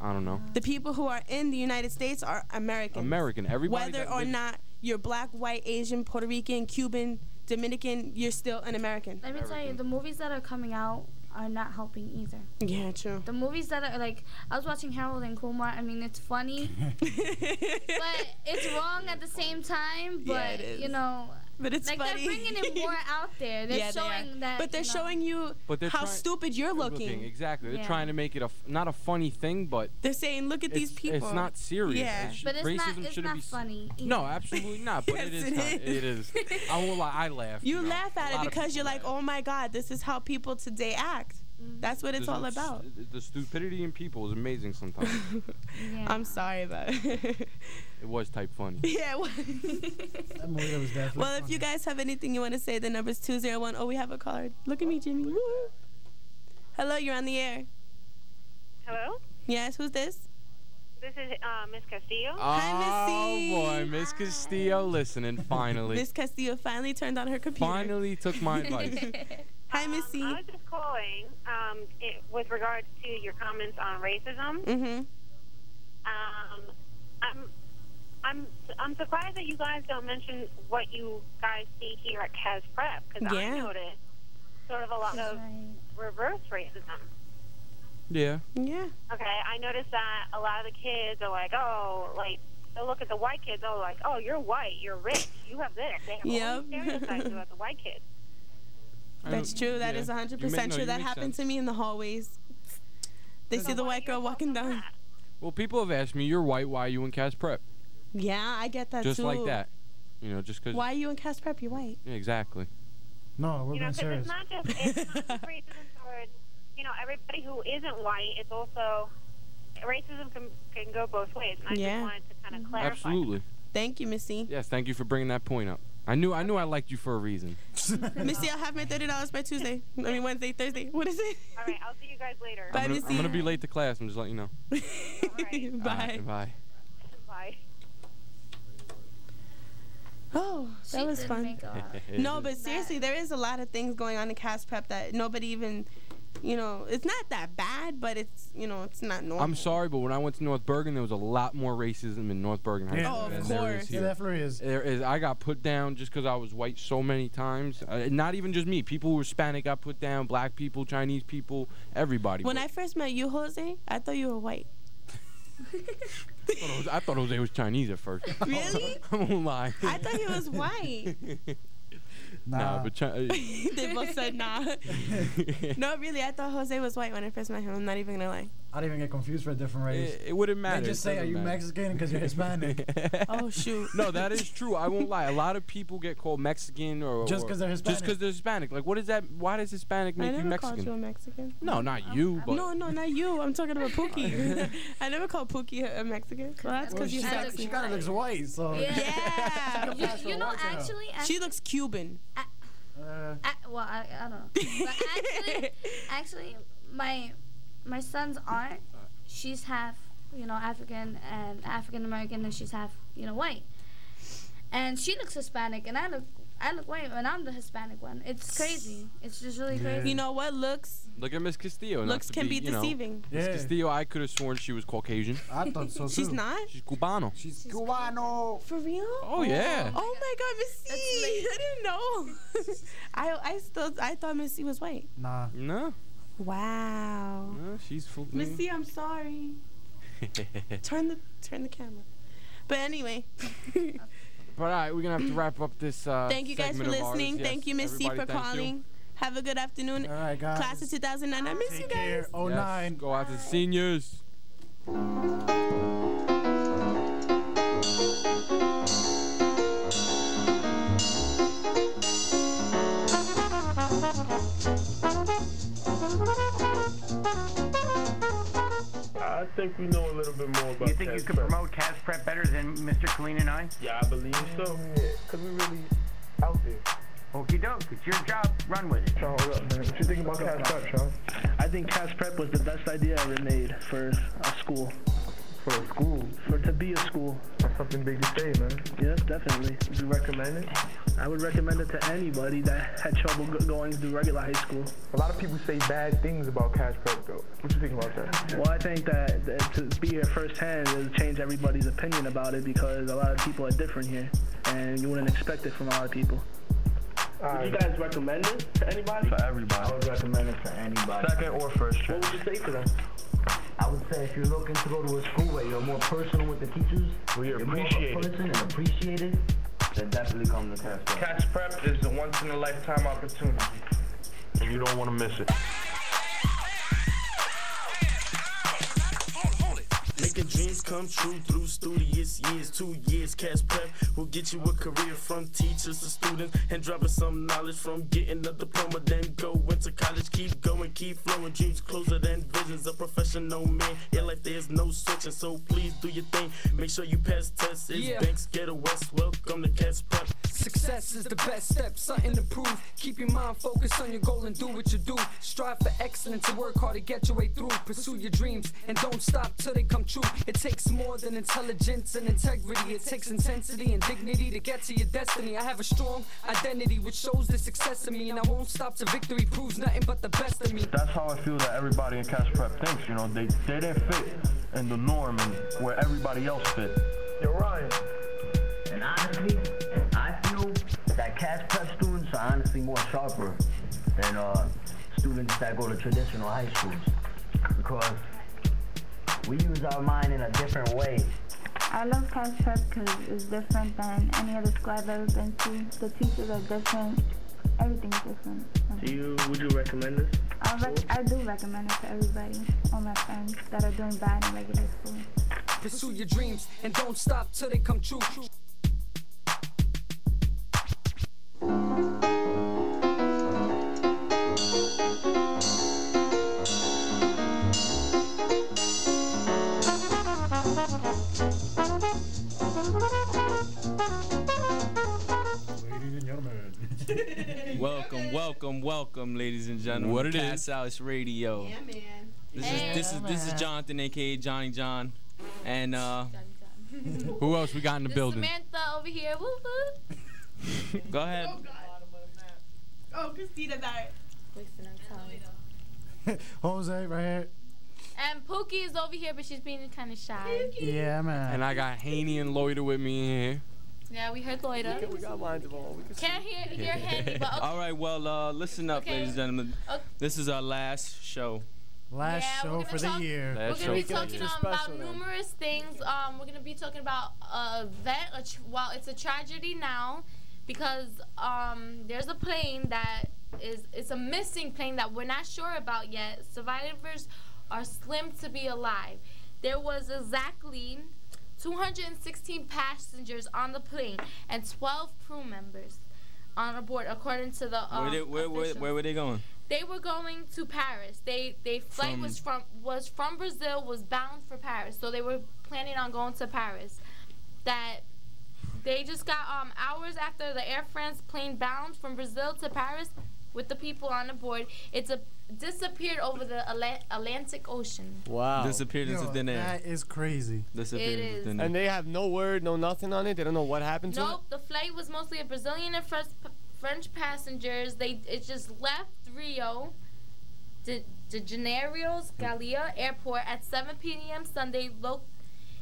I don't know. The people who are in the United States are Americans. Everybody. Whether or not you're black, white, Asian, Puerto Rican, Cuban, Dominican, you're still an American. Let me tell you, the movies that are coming out are not helping either. Yeah, true. The movies that are, like, I was watching Harold and Kumar. I mean, it's funny, but it's wrong at the same time. But, you know, but it's like funny. They're bringing it more out there. They're showing that. But they're showing you how stupid you're looking. Exactly. They're trying to make it not a funny thing, but they're saying, look at these people. It's not serious. Yeah. But it's not funny. No, absolutely not. But Yes, it is. I won't lie. I laugh. You laugh at it because you're like, oh my God, this is how people today act. That's what it's all about. The stupidity in people is amazing sometimes. I'm sorry, but it was type funny. Yeah, it was. That movie was definitely well, if you guys have anything you want to say, the number's 201. Oh, we have a card. Look at me, Jimmy. Woo. Hello, you're on the air. Hello? Yes, who's this? This is Miss Castillo. Hi, Missy. Oh, boy, Miss Castillo listening, finally. Miss Castillo finally turned on her computer. Finally took my advice. Hi, Missy. I was just calling with regards to your comments on racism. I'm surprised that you guys don't mention what you guys see here at KAS Prep, because I noticed sort of a lot of reverse racism. Yeah. Yeah. Okay, I noticed that a lot of the kids are like, oh, like, they'll look at the white kids, oh, like, oh, you're white, you're rich, you have this. They have all these stereotypes about the white kids. That's true. That is 100% true. That happened to me in the hallways. They see the white girl walking down. Well, people have asked me, you're white, why are you in KAS Prep? Yeah, I get that too. Just like that. You know, just because. Why are you in KAS Prep? You're white. Yeah, exactly. No, we're being serious. It's not just racism towards, you know, everybody who isn't white. It's also, racism can go both ways. And I just wanted to kind of clarify. Absolutely. Thank you, Missy. Yes, thank you for bringing that point up. I knew I liked you for a reason. Missy, I'll have my $30 by Tuesday. Wednesday, Thursday. What is it? All right, I'll see you guys later. Bye, Missy. I'm gonna be late to class. I'm just letting you know. All right. Bye. Bye. Bye. Oh, that was fun. No, but seriously, there is a lot of things going on in KAS Prep that nobody even, it's not that bad, but it's, it's not normal. I'm sorry, but when I went to North Bergen, there was a lot more racism in North Bergen High School. Oh, of course. There definitely is. There is. I got put down just because I was white so many times. Not even just me. People who were Hispanic got put down. Black people, Chinese people, everybody. When I first met you, Jose, I thought you were white. I thought Jose was Chinese at first. Really? I won't lie. I thought he was white. Nah, but they both said nah. No, really, I thought Jose was white when I first met him. I'm not even gonna lie. I didn't even get confused for a different race. It wouldn't matter. They just say, "Are you Mexican?" because you're Hispanic. Oh shoot. No, that is true. I won't lie. A lot of people get called Mexican or just because they're Hispanic. Just because they're Hispanic. Like, what is that? Why does Hispanic make you Mexican? I never called you a Mexican. No, not you. But no, not you. I'm talking about Pookie. I never called Pookie a Mexican. Well, that's because you're sexy. She kind of looks white, so. Yeah. you know, actually, she looks Cuban. Well, I don't know. But actually, my son's aunt, she's half, African and African American, and she's half, white. And she looks Hispanic, and I look white, and I'm the Hispanic one. It's crazy. It's just really crazy. You know what? Look at Miss Castillo. Looks can be deceiving. Miss Castillo, I could have sworn she was Caucasian. I thought so too. She's not? She's Cubano. She's Cubano. For real? Oh yeah. Oh my God, Missy! I didn't know. I thought Missy was white. Nah. No. Wow. No, she's full. Missy, I'm sorry. Turn the camera. But anyway. But all right, we're gonna have to wrap up this. Thank you guys for listening. Yes, thank you, Missy, for calling. Have a good afternoon. All right, guys. Class of 2009. I miss you guys. Care. 09. Yes, go out to the seniors. I think we know a little bit more about. You think you could promote KAS Prep better than Mr. Colleen and I? Yeah, I believe so. Yeah, because we really out there. Okie doke, it's your job. Run with it. Sean, what up, man? What you think about KAS Prep, Sean? I think KAS Prep was the best idea ever made for a school. For a school? To be a school. That's something big to say, man. Yes, definitely. Would you recommend it? I would recommend it to anybody that had trouble going through regular high school. A lot of people say bad things about KAS Prep, though. What you think about that? Well, I think that to be here firsthand will change everybody's opinion about it because a lot of people are different here, and you wouldn't expect it from a lot of people. Would you guys recommend it to anybody? For everybody. I would recommend it to anybody. Second or first choice. What would you say to them? I would say if you're looking to go to a school where you're more personal with the teachers, you're more of a person and appreciated, then definitely come to KAS Prep. KAS Prep is a once-in-a-lifetime opportunity, and you don't want to miss it. Making dreams come true through studious years. 2 years, KAS Prep will get you a career from teachers to students and dropping some knowledge from getting a diploma. Then go into college, keep going, keep flowing. Dreams closer than visions. A professional man. In life there's no switching, so please do your thing. Make sure you pass tests. It's Banks, Get a West. Welcome to KAS Prep. Success is the best step, something to prove. Keep your mind focused on your goal and do what you do. Strive for excellence and work hard to get your way through. Pursue your dreams and don't stop till they come true. It takes more than intelligence and integrity. It takes intensity and dignity to get to your destiny. I have a strong identity which shows the success of me, and I won't stop till victory proves nothing but the best of me. That's how I feel that everybody in KAS Prep thinks. You know, they didn't fit in the norm and where everybody else fit. You're right. And honestly, I feel that KAS Prep students are honestly more sharper than students that go to traditional high schools, because we use our mind in a different way. I love KAS Prep because it's different than any other school I've ever been to. The teachers are different. Everything's different. Would you recommend this? I do recommend it to everybody, all my friends that are doing bad in regular school. Pursue your dreams and don't stop till they come true. welcome, ladies and gentlemen. What it KAS AIS Radio. Yeah, man. This is Jonathan, aka Johnny John, and who else we got in the building? Samantha over here. Woo woo. Go ahead. Oh, Christina Barrett. Wasting our time. Jose right here. And Pookie is over here, but she's being kind of shy. Yeah, man. And I got Haney and Loida with me in here. Yeah, we heard Loida. We got lines of all. Can't hear Haney, but okay. All right, well, listen up, ladies and gentlemen. Okay. This is our last show. Last show for the year. We're going to be talking about numerous things. We're going to be talking about an event. Well, it's a tragedy now because there's a plane that it's a missing plane that we're not sure about yet. Survivors are slim to be alive. There was exactly 216 passengers on the plane and 12 crew members on board, according to the where were they going? They were going to Paris. They flight was from Brazil, was bound for Paris. So they were planning on going to Paris. That they just got hours after the Air France plane bound from Brazil to Paris with the people on the board. It's disappeared over the Atlantic Ocean. Wow. Disappeared into thin air. That is crazy. Disappeared into thin air. And they have no word, no nothing on it? They don't know what happened to it? Nope. The flight was mostly a Brazilian and French passengers. It just left Rio de Janeiro's Galia Airport at 7 p.m. Sunday.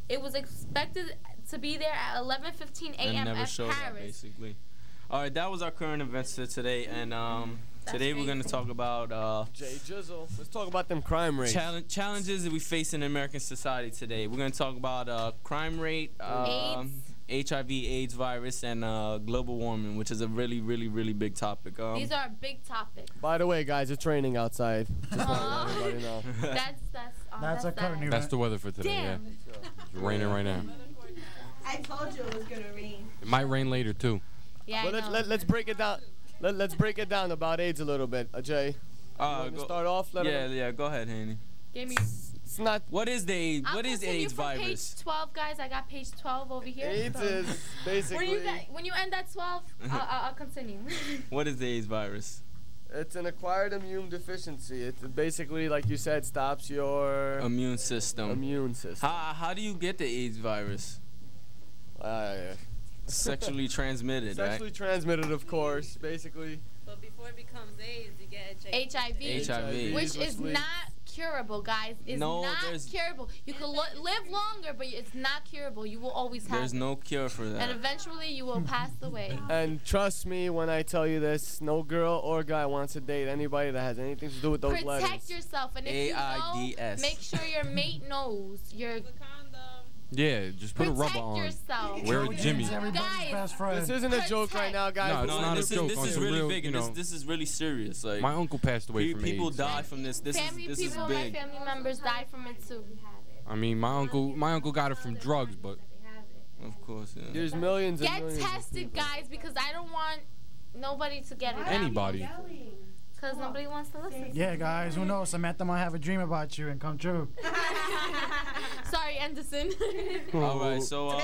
It was expected to be there at 11:15 a.m. And never at showed Paris. up, basically. All right, that was our current events for today, and today we're going to talk about Jay Jizzle. Let's talk about them crime rates. Challenges that we face in American society today. We're going to talk about crime rate, HIV/AIDS virus, and global warming, which is a really, really, really big topic. These are big topics. By the way, guys, it's raining outside. Just let everybody know. That's a current event. That's the weather for today. Damn. Yeah, it's raining right now. I told you it was gonna rain. It might rain later too. Yeah. Well, let's break it down. Let's break it down about AIDS a little bit, Jay. Start off. Go ahead, Haney. Give me. It's not. What is the What is the AIDS virus? virus? Page 12, guys. I got page 12 over here. AIDS is basically. When you end at 12, I'll continue. What is the AIDS virus? It's an acquired immune deficiency. It's basically, like you said, stops your immune system. How do you get the AIDS virus? Sexually transmitted, right? Sexually transmitted, of course, basically. But before it becomes AIDS, you get HIV. Which is not curable, guys. It's not curable. You can live longer, but it's not curable. You will always have There's no cure for that. And eventually you will pass away. And trust me when I tell you this, no girl or guy wants to date anybody that has anything to do with those letters. Protect yourself, and if you know, make sure your mate knows. Yeah, just put a rubber on. Yourself. Wear a Jimmy. Guys, this isn't a joke right now, guys. No, it's not a joke. This is really big, and this is really serious. Like my uncle passed away from people AIDS. die from this. This is big. My family members die from it too. I mean, my uncle got it from drugs, but of course, yeah. There's millions and millions. Get tested, guys, because I don't want nobody to get it. Anybody. Because nobody wants to listen. Yeah, guys, who knows? Samantha might have a dream about you and come true. Sorry, Anderson. All right, so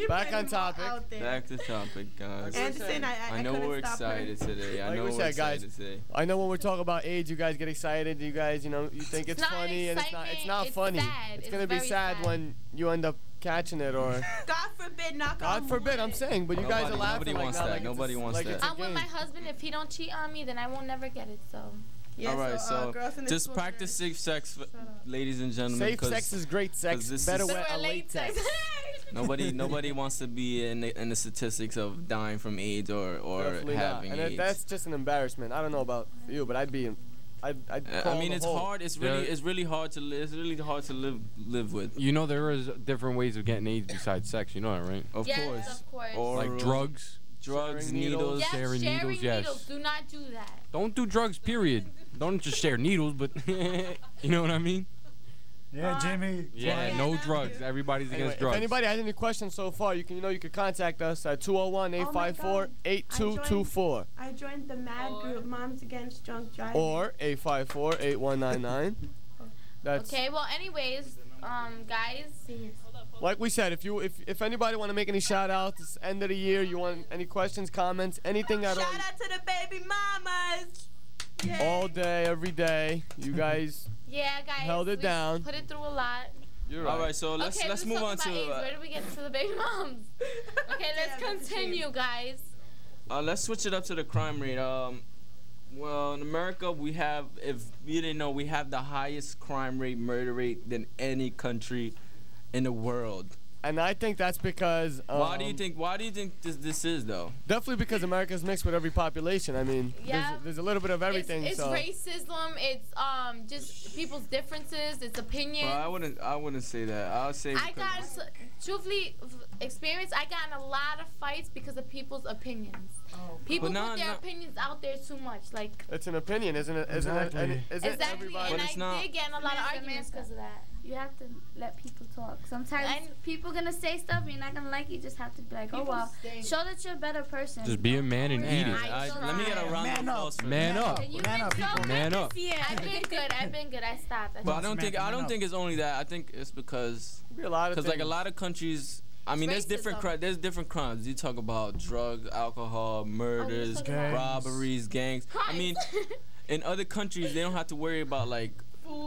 back on topic. Back to topic, guys. Anderson, I know we're excited today. I know we're excited today. I know when we're talking about AIDS, you guys get excited. You guys, you think it's funny, and it's not funny. Sad. It's gonna be sad when you end up catching it, or God forbid, God forbid, I'm saying, but you guys are laughing. Nobody wants that. Nobody wants that. I'm with my husband. If he don't cheat on me, then I won't never get it. So. Yeah, all right, so just practice safe sex, ladies and gentlemen. Safe sex is great sex. Better wear a latex. Nobody wants to be in the statistics of dying from AIDS or having AIDS. And that's just an embarrassment. I don't know about you, but I'd I mean, it's hard. It's really hard to live. It's really hard to live with. You know, there is different ways of getting AIDS besides sex. You know that, right? Of course. Of course. Or like drugs, needles. Yes, sharing needles. Yes. Do not do that. Don't do drugs. Period. Don't just share needles, but you know what I mean. Yeah, Jimmy. Yeah, no drugs. Everybody's against drugs. If anybody has any questions so far, you can contact us at 201-854-8224. I joined the MAD group, Moms Against Drunk Driving. Or 854-8199. Okay. Well, anyways, guys. Like we said, if anybody want to make any shout outs, it's end of the year, you want any questions, comments, anything at all. Shout out to the baby mamas. Yay. All day, every day. You guys held it down. Put it through a lot. You're right. All right, so let's move on to. Where did we get to the baby moms? Okay, let's continue, guys. Let's switch it up to the crime rate. Well, in America, we have, if you didn't know, we have the highest crime rate, murder rate than any country in the world. And I think that's because. Why do you think this is though? Definitely because America's mixed with every population. I mean, there's a little bit of everything. It's racism. It's just people's differences. It's opinions. Well, I wouldn't say that. I would say. Truthfully, experience. I got in a lot of fights because of people's opinions. People put their opinions out there too much. Like. It's an opinion, isn't it? Exactly. Exactly. And I did get in a lot of arguments because of that. You have to let people talk. Sometimes people gonna say stuff you're not gonna like. You just have to be like, oh well, show that you're a better person. Just be a man and eat it. Let me get a round of applause for man up. Man up. I've been good. I stopped. But I don't think it's only that. I think it's because like a lot of countries. I mean, there's different crimes. You talk about drugs, alcohol, murders, robberies, gangs. I mean, in other countries they don't have to worry about like.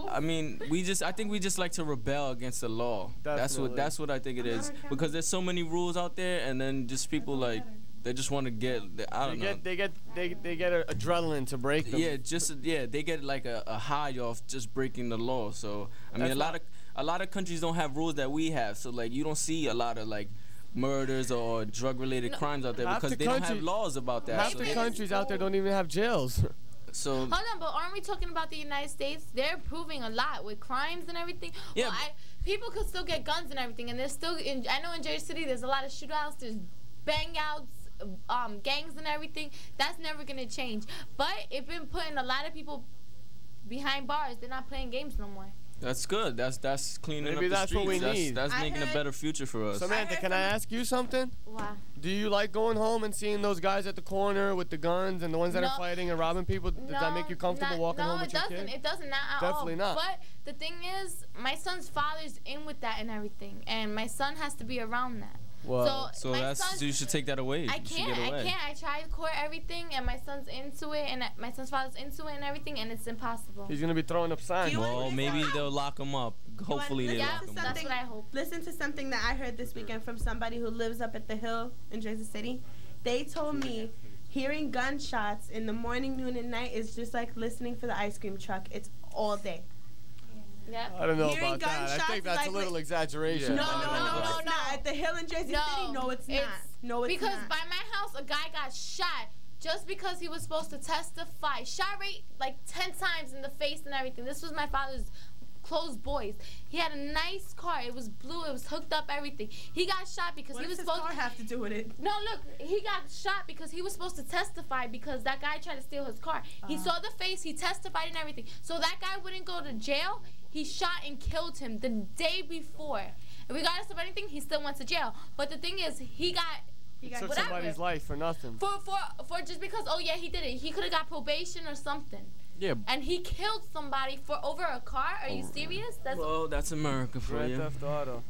I mean, I think we just like to rebel against the law. That's what I think it is. Because there's so many rules out there, and then just people like they just want to get. I don't know. They get adrenaline to break them. Yeah, they get like a high off just breaking the law. So I mean, a lot of countries don't have rules that we have. So like you don't see a lot of like murders or drug-related crimes out there because they don't have laws about that. Half the countries out there don't even have jails. So hold on, but aren't we talking about the United States? They're improving a lot with crimes and everything. Yeah. Well, people could still get guns and everything, and there's still. I know in Jersey City there's a lot of shootouts, there's bangouts, gangs and everything. That's never gonna change. But it's been putting a lot of people behind bars. They're not playing games no more. That's good. That's cleaning up the streets. Maybe that's what we need. That's making a better future for us. Samantha, can I ask you something? Wow. Do you like going home and seeing those guys at the corner with the guns and the ones that are fighting and robbing people? Does that make you comfortable walking home with your kid? No, it doesn't. Not at Definitely all. not. But the thing is, my son's father's in with that and everything, and my son has to be around that. Well, so you should take that away. I can't. I tried to court everything, and my son's into it, and my son's father's into it and everything, and it's impossible. He's gonna be throwing up signs. Well, maybe they'll lock him up. Hopefully they lock him up. That's what I hope. Listen to something that I heard this weekend from somebody who lives up at the hill in Jersey City. They told me hearing gunshots in the morning, noon, and night is just like listening for the ice cream truck. It's all day. Yeah. I don't know about that. I think that's a little exaggeration. No, it's not. At the Hill in Jersey City, no, it's not. No, it's because not. By my house, a guy got shot just because he was supposed to testify. Shot rate like 10 times in the face and everything. This was my father's close boys. He had a nice car. It was blue. It was hooked up. Everything. He got shot because he was supposed. What does his car have to do with it? No, look. He got shot because he was supposed to testify because that guy tried to steal his car. He saw the face. He testified and everything. So that guy wouldn't go to jail. He shot and killed him the day before. And regardless of anything, he still went to jail. But the thing is, he took somebody's life for nothing. For just because, oh yeah, he did it. He could have got probation or something. Yeah. And he killed somebody for over a car? Are you serious? That's America for you. Grand Theft Auto.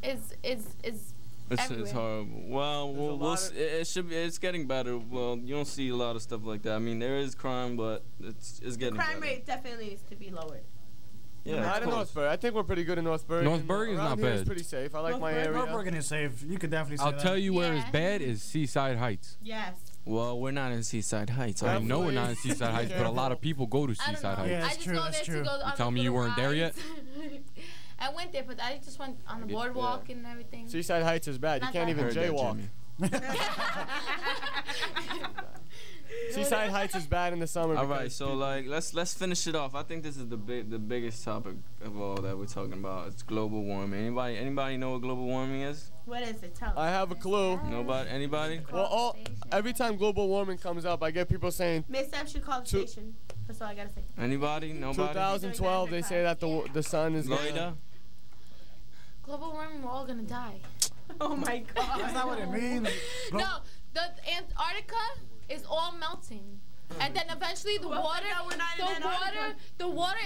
It's horrible. Well, it's getting better. Well, you don't see a lot of stuff like that. I mean, there is crime, but it's getting better. Crime rate definitely needs to be lowered. Yeah, I North Bergen. I think we're pretty good in North Bergen. North Bergen's not bad. It's pretty safe. I like my area. North Bergen is safe. You could definitely say I'll tell you where it's bad is Seaside Heights. Yes. Well, we're not in Seaside Heights. I know we're not in Seaside Heights, but a lot of people go to Seaside Heights. Yeah, that's true. That's true. You tell me you weren't there yet? I went there, but I just went on the boardwalk and everything. Seaside Heights is bad. You can't even jaywalk. Seaside Heights is bad in the summer. All right, so like let's finish it off. I think this is the biggest topic of all that we're talking about. It's global warming. Anybody know what global warming is? What is it? Tell us. I have a clue. Nobody? Anybody? Well, every time global warming comes up, I get people saying. Miss F should call the station. That's all I gotta say. Anybody? Nobody? 2012, they say that the sun is. Loida? Global warming, we're all gonna die. Oh my God. That's not what it means. No, the Antarctica is all melting. And then eventually the water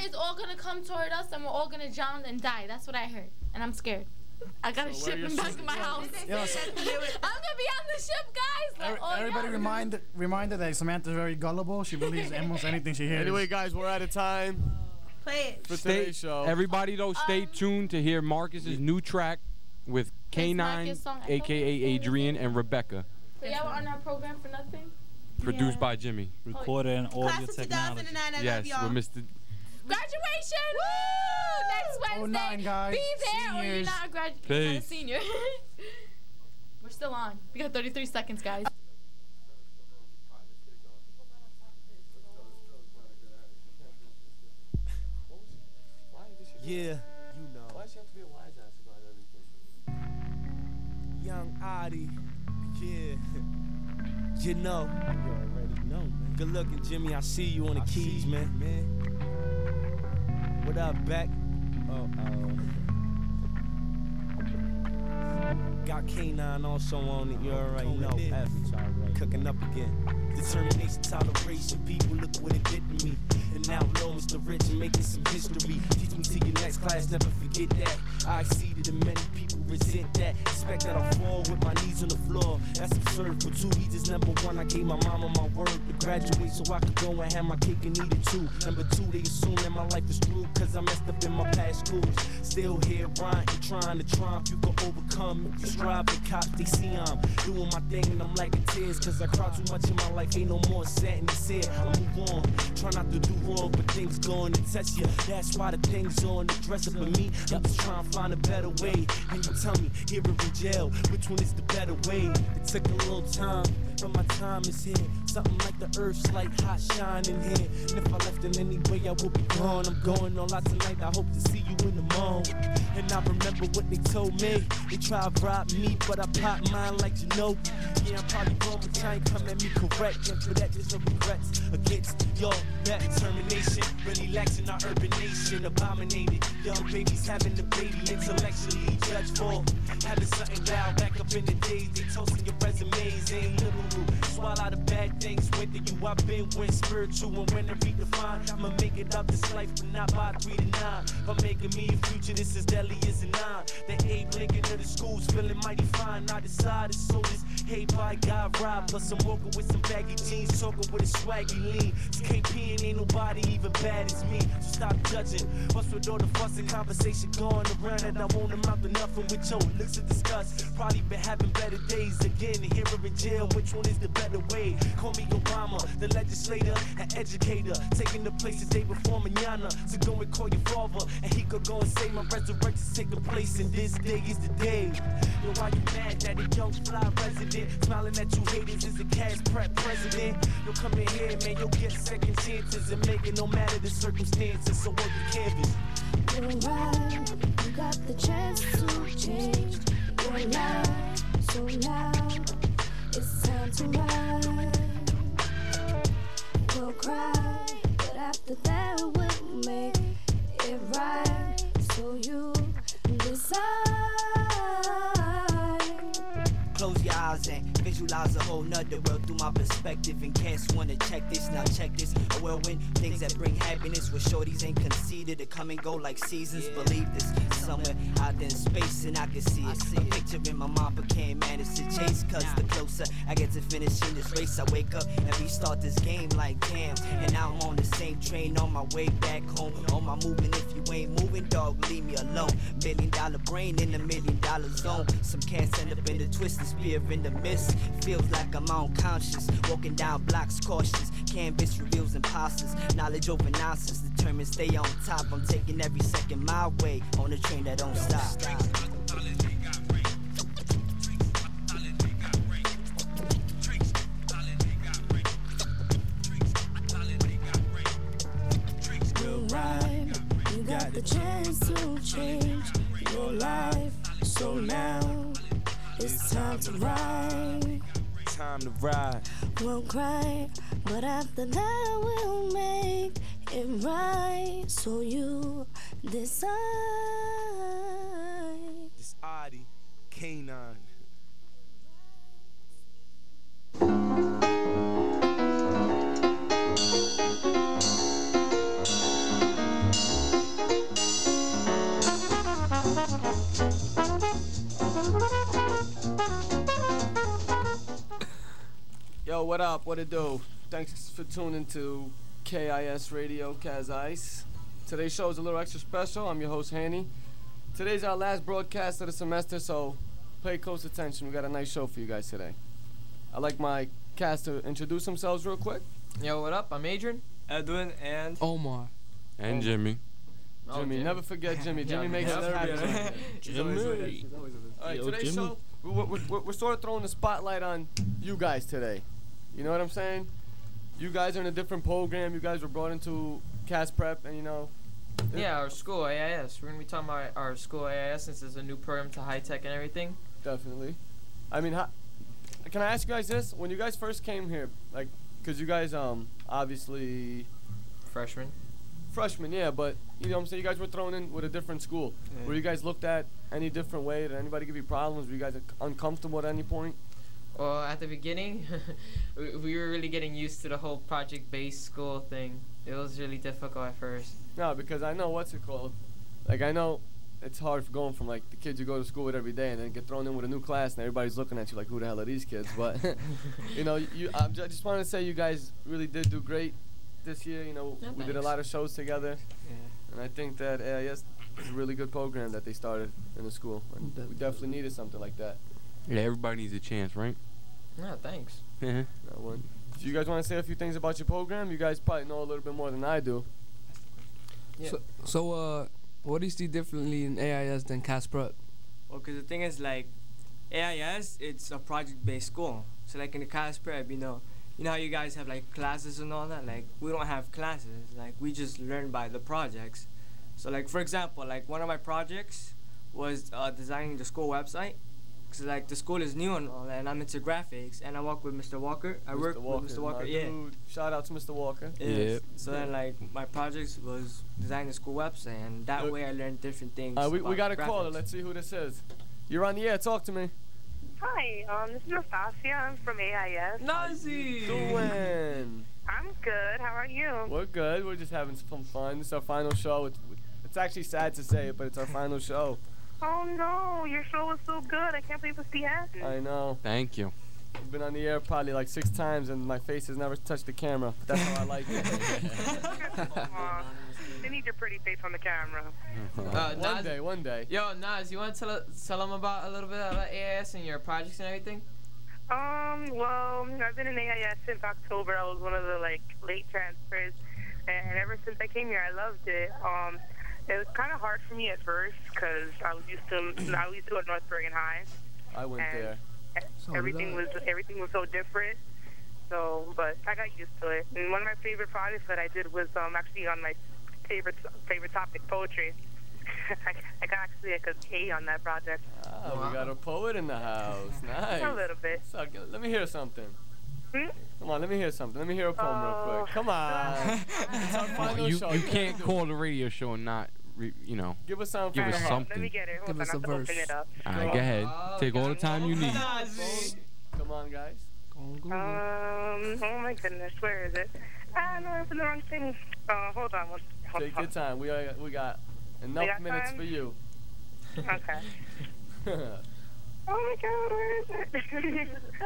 is all gonna come toward us and we're all gonna drown and die. That's what I heard. And I'm scared. I gotta ship him back to my house. Yes. I'm gonna be on the ship, guys. Like, Everybody reminded that Samantha's very gullible. She believes almost anything she hears. Anyway, guys, we're out of time. Play it. For today's show. Everybody, though, stay tuned to hear Marcus's new track with K9, a.k.a. Adrian, and Rebecca. So y'all were on our program for nothing? Produced by Jimmy. Recorded in audio technology. Yes, with Mr. Graduation! Woo! Next Wednesday. guys. Be there or you're Seniors. not a Peace. senior. We're still on. We got 33 seconds, guys. Yeah, you know. Why does she have to be a wise ass about everything? Young Adi, yeah. You know. You already know, man. Good looking, Jimmy. I see you on the keys, man. What up, Beck? Got K9 also on it, you already know. Cooking up again. Determination, toleration, people look what it did to me. And now Mr. Rich and making some history. Teach me to your next class, never forget that. I exceeded and many people resent that. Expect that I'll fall with my knees on the floor. That's absurd. For 2 weeks is number 1. I gave my mama my word to graduate so I could go and have my cake and eat it too. Number 2, they assume that my life is through cause I messed up in my past schools. Still here, rhyme, trying to triumph. You can overcome if you strive. The cops, they see I'm doing my thing and I'm liking tears cause I cried too much in my life. Ain't no more sadness here. I move on. Try not to do wrong, but things going to test you. That's why the things on the dresser for me. I'm just trying to find a better way. And you tell me, here or in jail, which one is the better way? It took a little time, but my time is here. Something like the earth's light, hot shine in here. And if I left in any way, I will be gone. I'm going all out tonight. I hope to see you in the mall. And I remember what they told me. They tried to rob me, but I popped mine like you know. Yeah, I'm probably wrong, but you ain't come at me correct. And for that, there's no regrets against your that determination. Really laxing our urban nation, abominated. Young babies having the baby intellectually judged for having something loud back up in the days. They toasting your resumes, ain't literal. Swallow the bad things, went to you. I've been when spiritual and when to redefine. I'ma make it out this life, but not by 3 to 9. If I'm making me a future, this is deadly as a 9. The Abe Lincoln of the schools feeling mighty fine. I decided so this hate by God robbed. Plus I'm walking with some baggy jeans, talking with a swaggy lean. It's KP and ain't nobody even bad as me. So stop judging. What's with all the fuss and conversation going around that I won't amount to nothing with your looks to discuss. Probably been having better days again. Here or in jail, which one is the better way? Call me Obama, the legislator and educator, taking the places they before manana. So go and call your father, and he could go and say my resurrection's taking place, and this day is the day. Yo, why you mad that a young fly resident smiling at you haters is a KAS prep president? You'll come in here, man, you'll get second chances and make it no matter the circumstances. So work the canvas. You're right, you got the chance to change your life. So now it's time to ride. We'll cry, but after that we'll make it right. So you decide. Close your eyes and visualize a whole nother world through my perspective. In case wanna check this, now check this. A whirlwind, things that bring happiness. Where shorties ain't conceited, to come and go like seasons. Believe this, somewhere out there in space and I can see it. A picture in my mind but can't manage to chase. Cause the closer I get to finishing this race, I wake up and restart this game like damn. And now I'm on the same train on my way back home. On my moving, if you ain't moving, dog, leave me alone. $1 million brain in the $1 million zone. Some cats end up in the twisted spear in the mist. Feels like I'm unconscious, walking down blocks cautious. Canvas reveals imposters, knowledge over nonsense. Determined stay on top, I'm taking every second my way on a train that don't stop. You're right, you got the chance to change your life. So now it's time to ride. Time to ride. We'll cry, but after that we'll make it right. So you decide. This Adi, K9. what up? What it do? Thanks for tuning to KIS Radio, KAS ICE. Today's show is a little extra special. I'm your host, Hanny. Today's our last broadcast of the semester, so pay close attention. We got a nice show for you guys today. I'd like my cast to introduce themselves real quick. Yo, what up? I'm Adrian, Edwin, and Omar. And Jimmy. Jimmy, never forget Jimmy. Jimmy makes us happy. Jimmy. All right, today's show, we're sort of throwing the spotlight on you guys today. You know what I'm saying? You guys are in a different program. You guys were brought into KAS Prep, and you know. Yeah, our school, AIS. We're going to be talking about our school, AIS, since it's a new program to high tech and everything. Definitely. I mean, can I ask you guys this? When you guys first came here, like, because you guys, obviously. Freshmen, yeah, but, you know what I'm saying? You guys were thrown in with a different school. Yeah. Were you guys looked at any different way? Did anybody give you problems? Were you guys uncomfortable at any point? Well, at the beginning, we were really getting used to the whole project-based school thing. It was really difficult at first. No, because I know what's it called. Like, I know it's hard for going from, like, the kids you go to school with every day and then get thrown in with a new class and everybody's looking at you like, who the hell are these kids? But, you know, I just want to say you guys really did do great this year. You know, we did a lot of shows together. Yeah. And I think that AIS is a really good program that they started in the school. And we definitely needed something like that. Yeah, everybody needs a chance, right? No, thanks. That one. Do you guys want to say a few things about your program? You guys probably know a little bit more than I do. Yeah. So what do you see differently in AIS than KAS Prep? Well, because the thing is, like, AIS, it's a project-based school. So, like, in the KAS Prep, you know how you guys have, like, classes and all that? Like, we don't have classes. Like, we just learn by the projects. So, like, for example, like, one of my projects was designing the school website. Because, like, the school is new and all, and I'm into graphics, and I work with Mr. Walker. I work with Mr. Walker, yeah. Dude. Shout out to Mr. Walker. Yeah. So then, like, my project was designing the school website, and that way I learned different things. We got a caller. Let's see who this is. You're on the air. Talk to me. Hi, this is Nastasia. I'm from AIS. Nazi! Doing? I'm good. How are you? We're good. We're just having some fun. This is our final show. It's actually sad to say it, but it's our final show. Oh, no. Your show was so good. I can't believe it's the end. I know. Thank you. I've been on the air probably like 6 times, and my face has never touched the camera. But that's how I like it. They need your pretty face on the camera. One day. Yo, Naz, you want to tell them about a little bit about AIS and your projects and everything? Well, I've been in AIS since October. I was one of the, like, late transfers. And ever since I came here, I loved it. It was kind of hard for me at first because I was used to go to North Bergen High. I went there. Everything was so different. So, but I got used to it. And one of my favorite projects that I did was actually on my favorite topic, poetry. I got actually like an A on that project. Oh, wow. We got a poet in the house. Nice. A little bit. So, let me hear something. Come on, let me hear something. Let me hear a poem real quick. Come on. It's our final show. You can't call the radio show and not, give us something. Give us something. Let me get it. Give us a verse. All right, go ahead. Take all the time you need. Come on, guys. Oh my goodness, where is it? No, it's the wrong thing. Hold on. Take your time. We got enough minutes for you. Okay. Oh my God, where is it?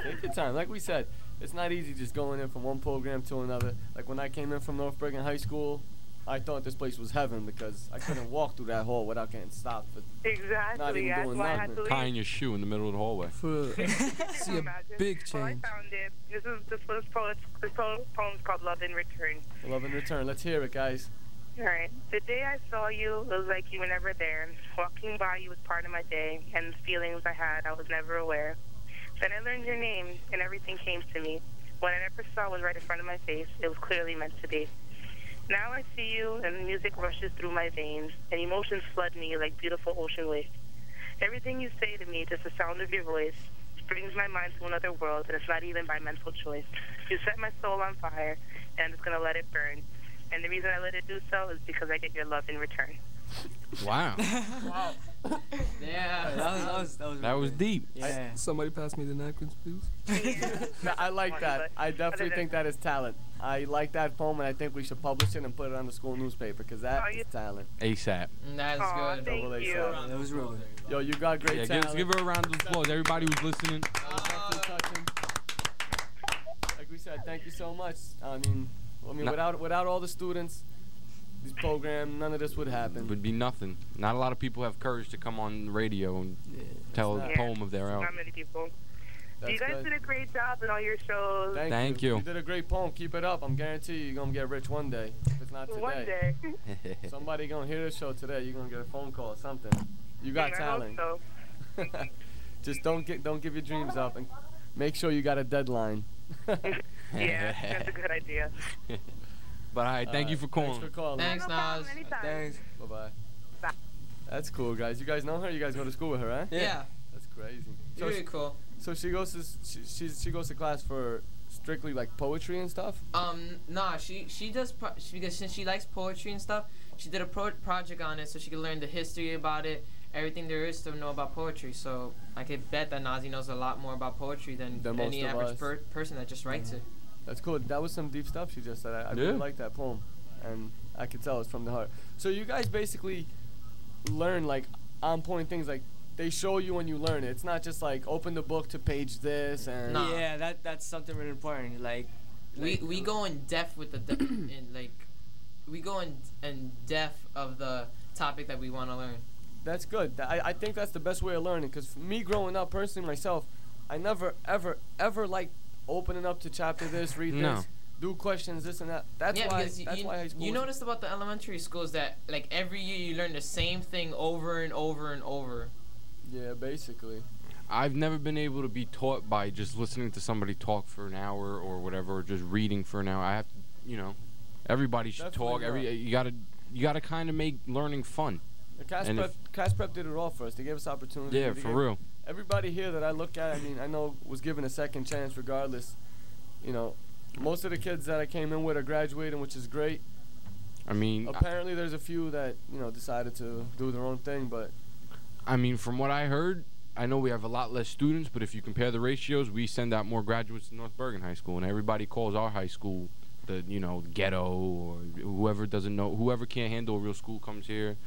Take your time. Like we said, it's not easy just going in from one program to another. Like when I came in from North Bergen High School, I thought this place was heaven because I couldn't walk through that hall without getting stopped. Exactly. Not even doing nothing. Tying your shoe in the middle of the hallway. See a big change. Well, I found it. This poem's called Love in Return. Love in Return. Let's hear it, guys. All right. The day I saw you, it was like you were never there. Walking by you was part of my day, and the feelings I had, I was never aware. Then I learned your name, and everything came to me. What I never saw was right in front of my face. It was clearly meant to be. Now I see you, and the music rushes through my veins, and emotions flood me like beautiful ocean waves. Everything you say to me, just the sound of your voice, brings my mind to another world, and it's not even by mental choice. You set my soul on fire, and I'm just going to let it burn. And the reason I let it do so is because I get your love in return. Wow. Wow. Yeah. That was deep. Yeah. Somebody pass me the napkins, please. No, I like that. I definitely think that is talent. I like that poem, and I think we should publish it and put it on the school newspaper because that is talent. ASAP. That's good. Thank you. That was really good. Yo, you got great talent. Give her a round of applause. Everybody who's listening. Like we said, thank you so much. I mean, without all the students, this program, none of this would happen. Would be nothing. Not a lot of people have courage to come on the radio and tell a poem of their own. Not many people. That's You guys good. did a great job in all your shows. Thank you. You did a great poem. Keep it up. I'm guarantee you're gonna get rich one day. If it's not today. One day. Somebody gonna hear this show today. You're gonna get a phone call or something. You got I hope talent. so. Just don't give your dreams up and make sure you got a deadline. Yeah, that's a good idea. But all right, thank you for calling. Thanks for calling. Thanks, Nas. Thanks. Bye-bye. That's cool, guys. You guys know her? You guys go to school with her, right? Yeah. That's crazy. Really cool. So she goes to she goes to class for strictly like poetry and stuff? Nah, she does because since she likes poetry and stuff, she did a project on it so she could learn the history about it, everything there is to know about poetry. So I could bet that Nazi knows a lot more about poetry than any average person that just writes it. That's cool. That was some deep stuff she just said. I really like that poem, and I could tell it's from the heart. So you guys basically learn like on point things, like they show you when you learn it. It's not just like open the book to page this and. Nah. Yeah, that's something really important. Like we go in depth with we go in depth of the topic that we want to learn. That's good. I think that's the best way of learning. Because for me growing up, personally myself, I never ever liked opening up to chapter this, read this, do questions, this and that. That's why high school. You noticed about the elementary schools that like every year you learn the same thing over and over and over. Yeah, basically. I've never been able to be taught by just listening to somebody talk for an hour or whatever, or just reading for an hour. I have to, everybody should talk. You gotta kind of make learning fun. The KAS Prep did it all for us. They gave us opportunity. Yeah, for real. Everybody here that I look at, I know was given a second chance regardless. Most of the kids that I came in with are graduating, which is great. Apparently there's a few that, decided to do their own thing, but. From what I heard, I know we have a lot less students, but if you compare the ratios, we send out more graduates to North Bergen High School, and everybody calls our high school the, ghetto, or whoever doesn't know, whoever can't handle a real school comes here.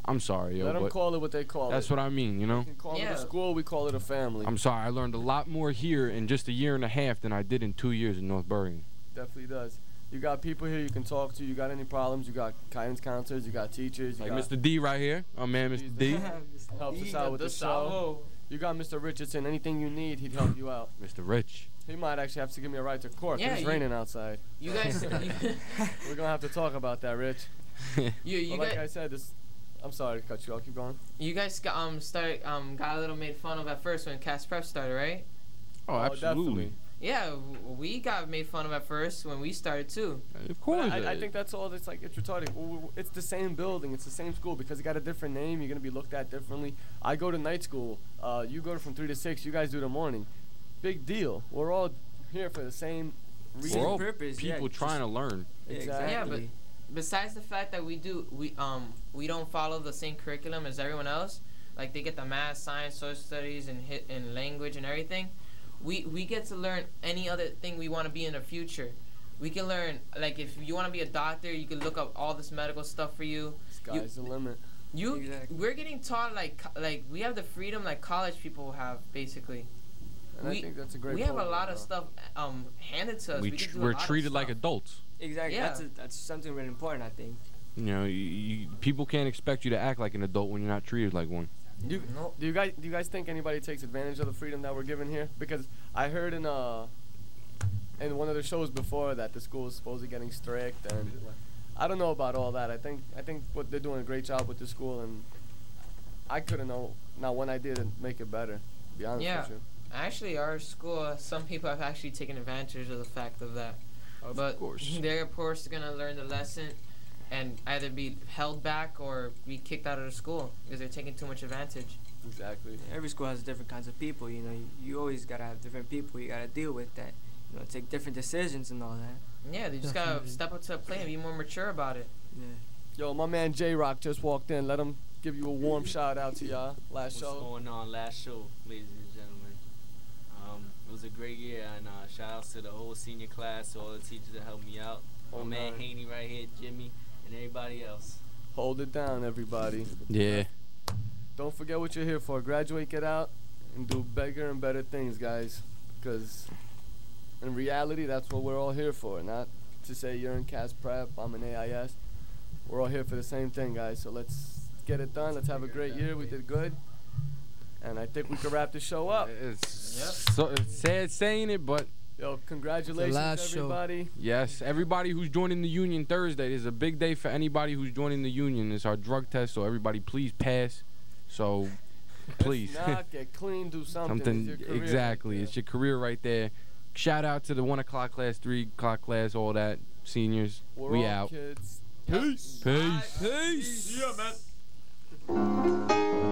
I'm sorry, Let them call it what they call it. That's what I mean, You can call it a school, we call it a family. I'm sorry, I learned a lot more here in just a year and a half than I did in 2 years in North Bergen. Definitely does. You got people here you can talk to. You got any problems, you got guidance counselors, you got teachers. You like Mr. D right here. Our man, Mr. D. Helps us out with the show. You got Mr. Richardson. Anything you need, he'd help you out. Mr. Rich. He might actually have to give me a ride to court. Yeah, it's raining outside. You guys. We're going to have to talk about that, Rich. Like I said, I'm sorry to cut you off. Keep going. You guys got a little made fun of at first when KAS Prep started, right? Oh, absolutely. Definitely. Yeah, we got made fun of at first when we started too. Of course. I think that's all. It's retarded. It's the same building. It's the same school. Because it got a different name, you're gonna be looked at differently. I go to night school. You go from 3 to 6. You guys do the morning. Big deal. We're all here for the same reason. We're all people trying to learn. Exactly. Yeah, but besides the fact that we don't follow the same curriculum as everyone else, like they get the math, science, social studies, and language and everything. We get to learn any other thing we want to be in the future. We can learn, like, if you want to be a doctor, you can look up all this medical stuff for you. Sky's the limit. We're getting taught like we have the freedom like college people have basically. And I think that's a great. We have a lot of stuff handed to us. We're treated like adults. Exactly. Yeah. That's something really important, I think. People can't expect you to act like an adult when you're not treated like one. Do you guys think anybody takes advantage of the freedom that we're given here? Because I heard in one of the shows before that the school is supposedly getting strict, and I don't know about all that. I think what they're doing a great job with the school, and I couldn't know not one idea to make it better. To be honest with you. Actually, our school, some people have actually taken advantage of the fact of that. Of course. They're of course gonna learn the lesson and either be held back or be kicked out of the school because they're taking too much advantage. Exactly. Every school has different kinds of people. You always gotta have different people. You gotta deal with that. Take different decisions and all that. Yeah, they just gotta step up to the plate and be more mature about it. Yeah. Yo, my man J-Rock just walked in. Let him give you a warm shout out to y'all. Last show. What's going on? Last show, ladies and gentlemen. It was a great year, and shout outs to the whole senior class, all the teachers that helped me out. My man Haney right here, Jimmy, and everybody else. Hold it down, everybody. Yeah. Don't forget what you're here for. Graduate, get out, and do bigger and better things, guys. Because in reality, that's what we're all here for. Not to say you're in KAS Prep, I'm in AIS. We're all here for the same thing, guys. So let's get it done. Let's have a great year. We did good. And I think we can wrap the show up. It's sad saying it, but yo, congratulations, everybody. Yes, everybody who's joining the union Thursday. This is a big day for anybody who's joining the union. It's our drug test, so everybody please pass. So please. Let's not get clean, do something. It's your career exactly. It's your career right there. Shout out to the 1 o'clock class, 3 o'clock class, all that. Seniors, we out. Kids. Peace. Peace. Peace. Yeah, man.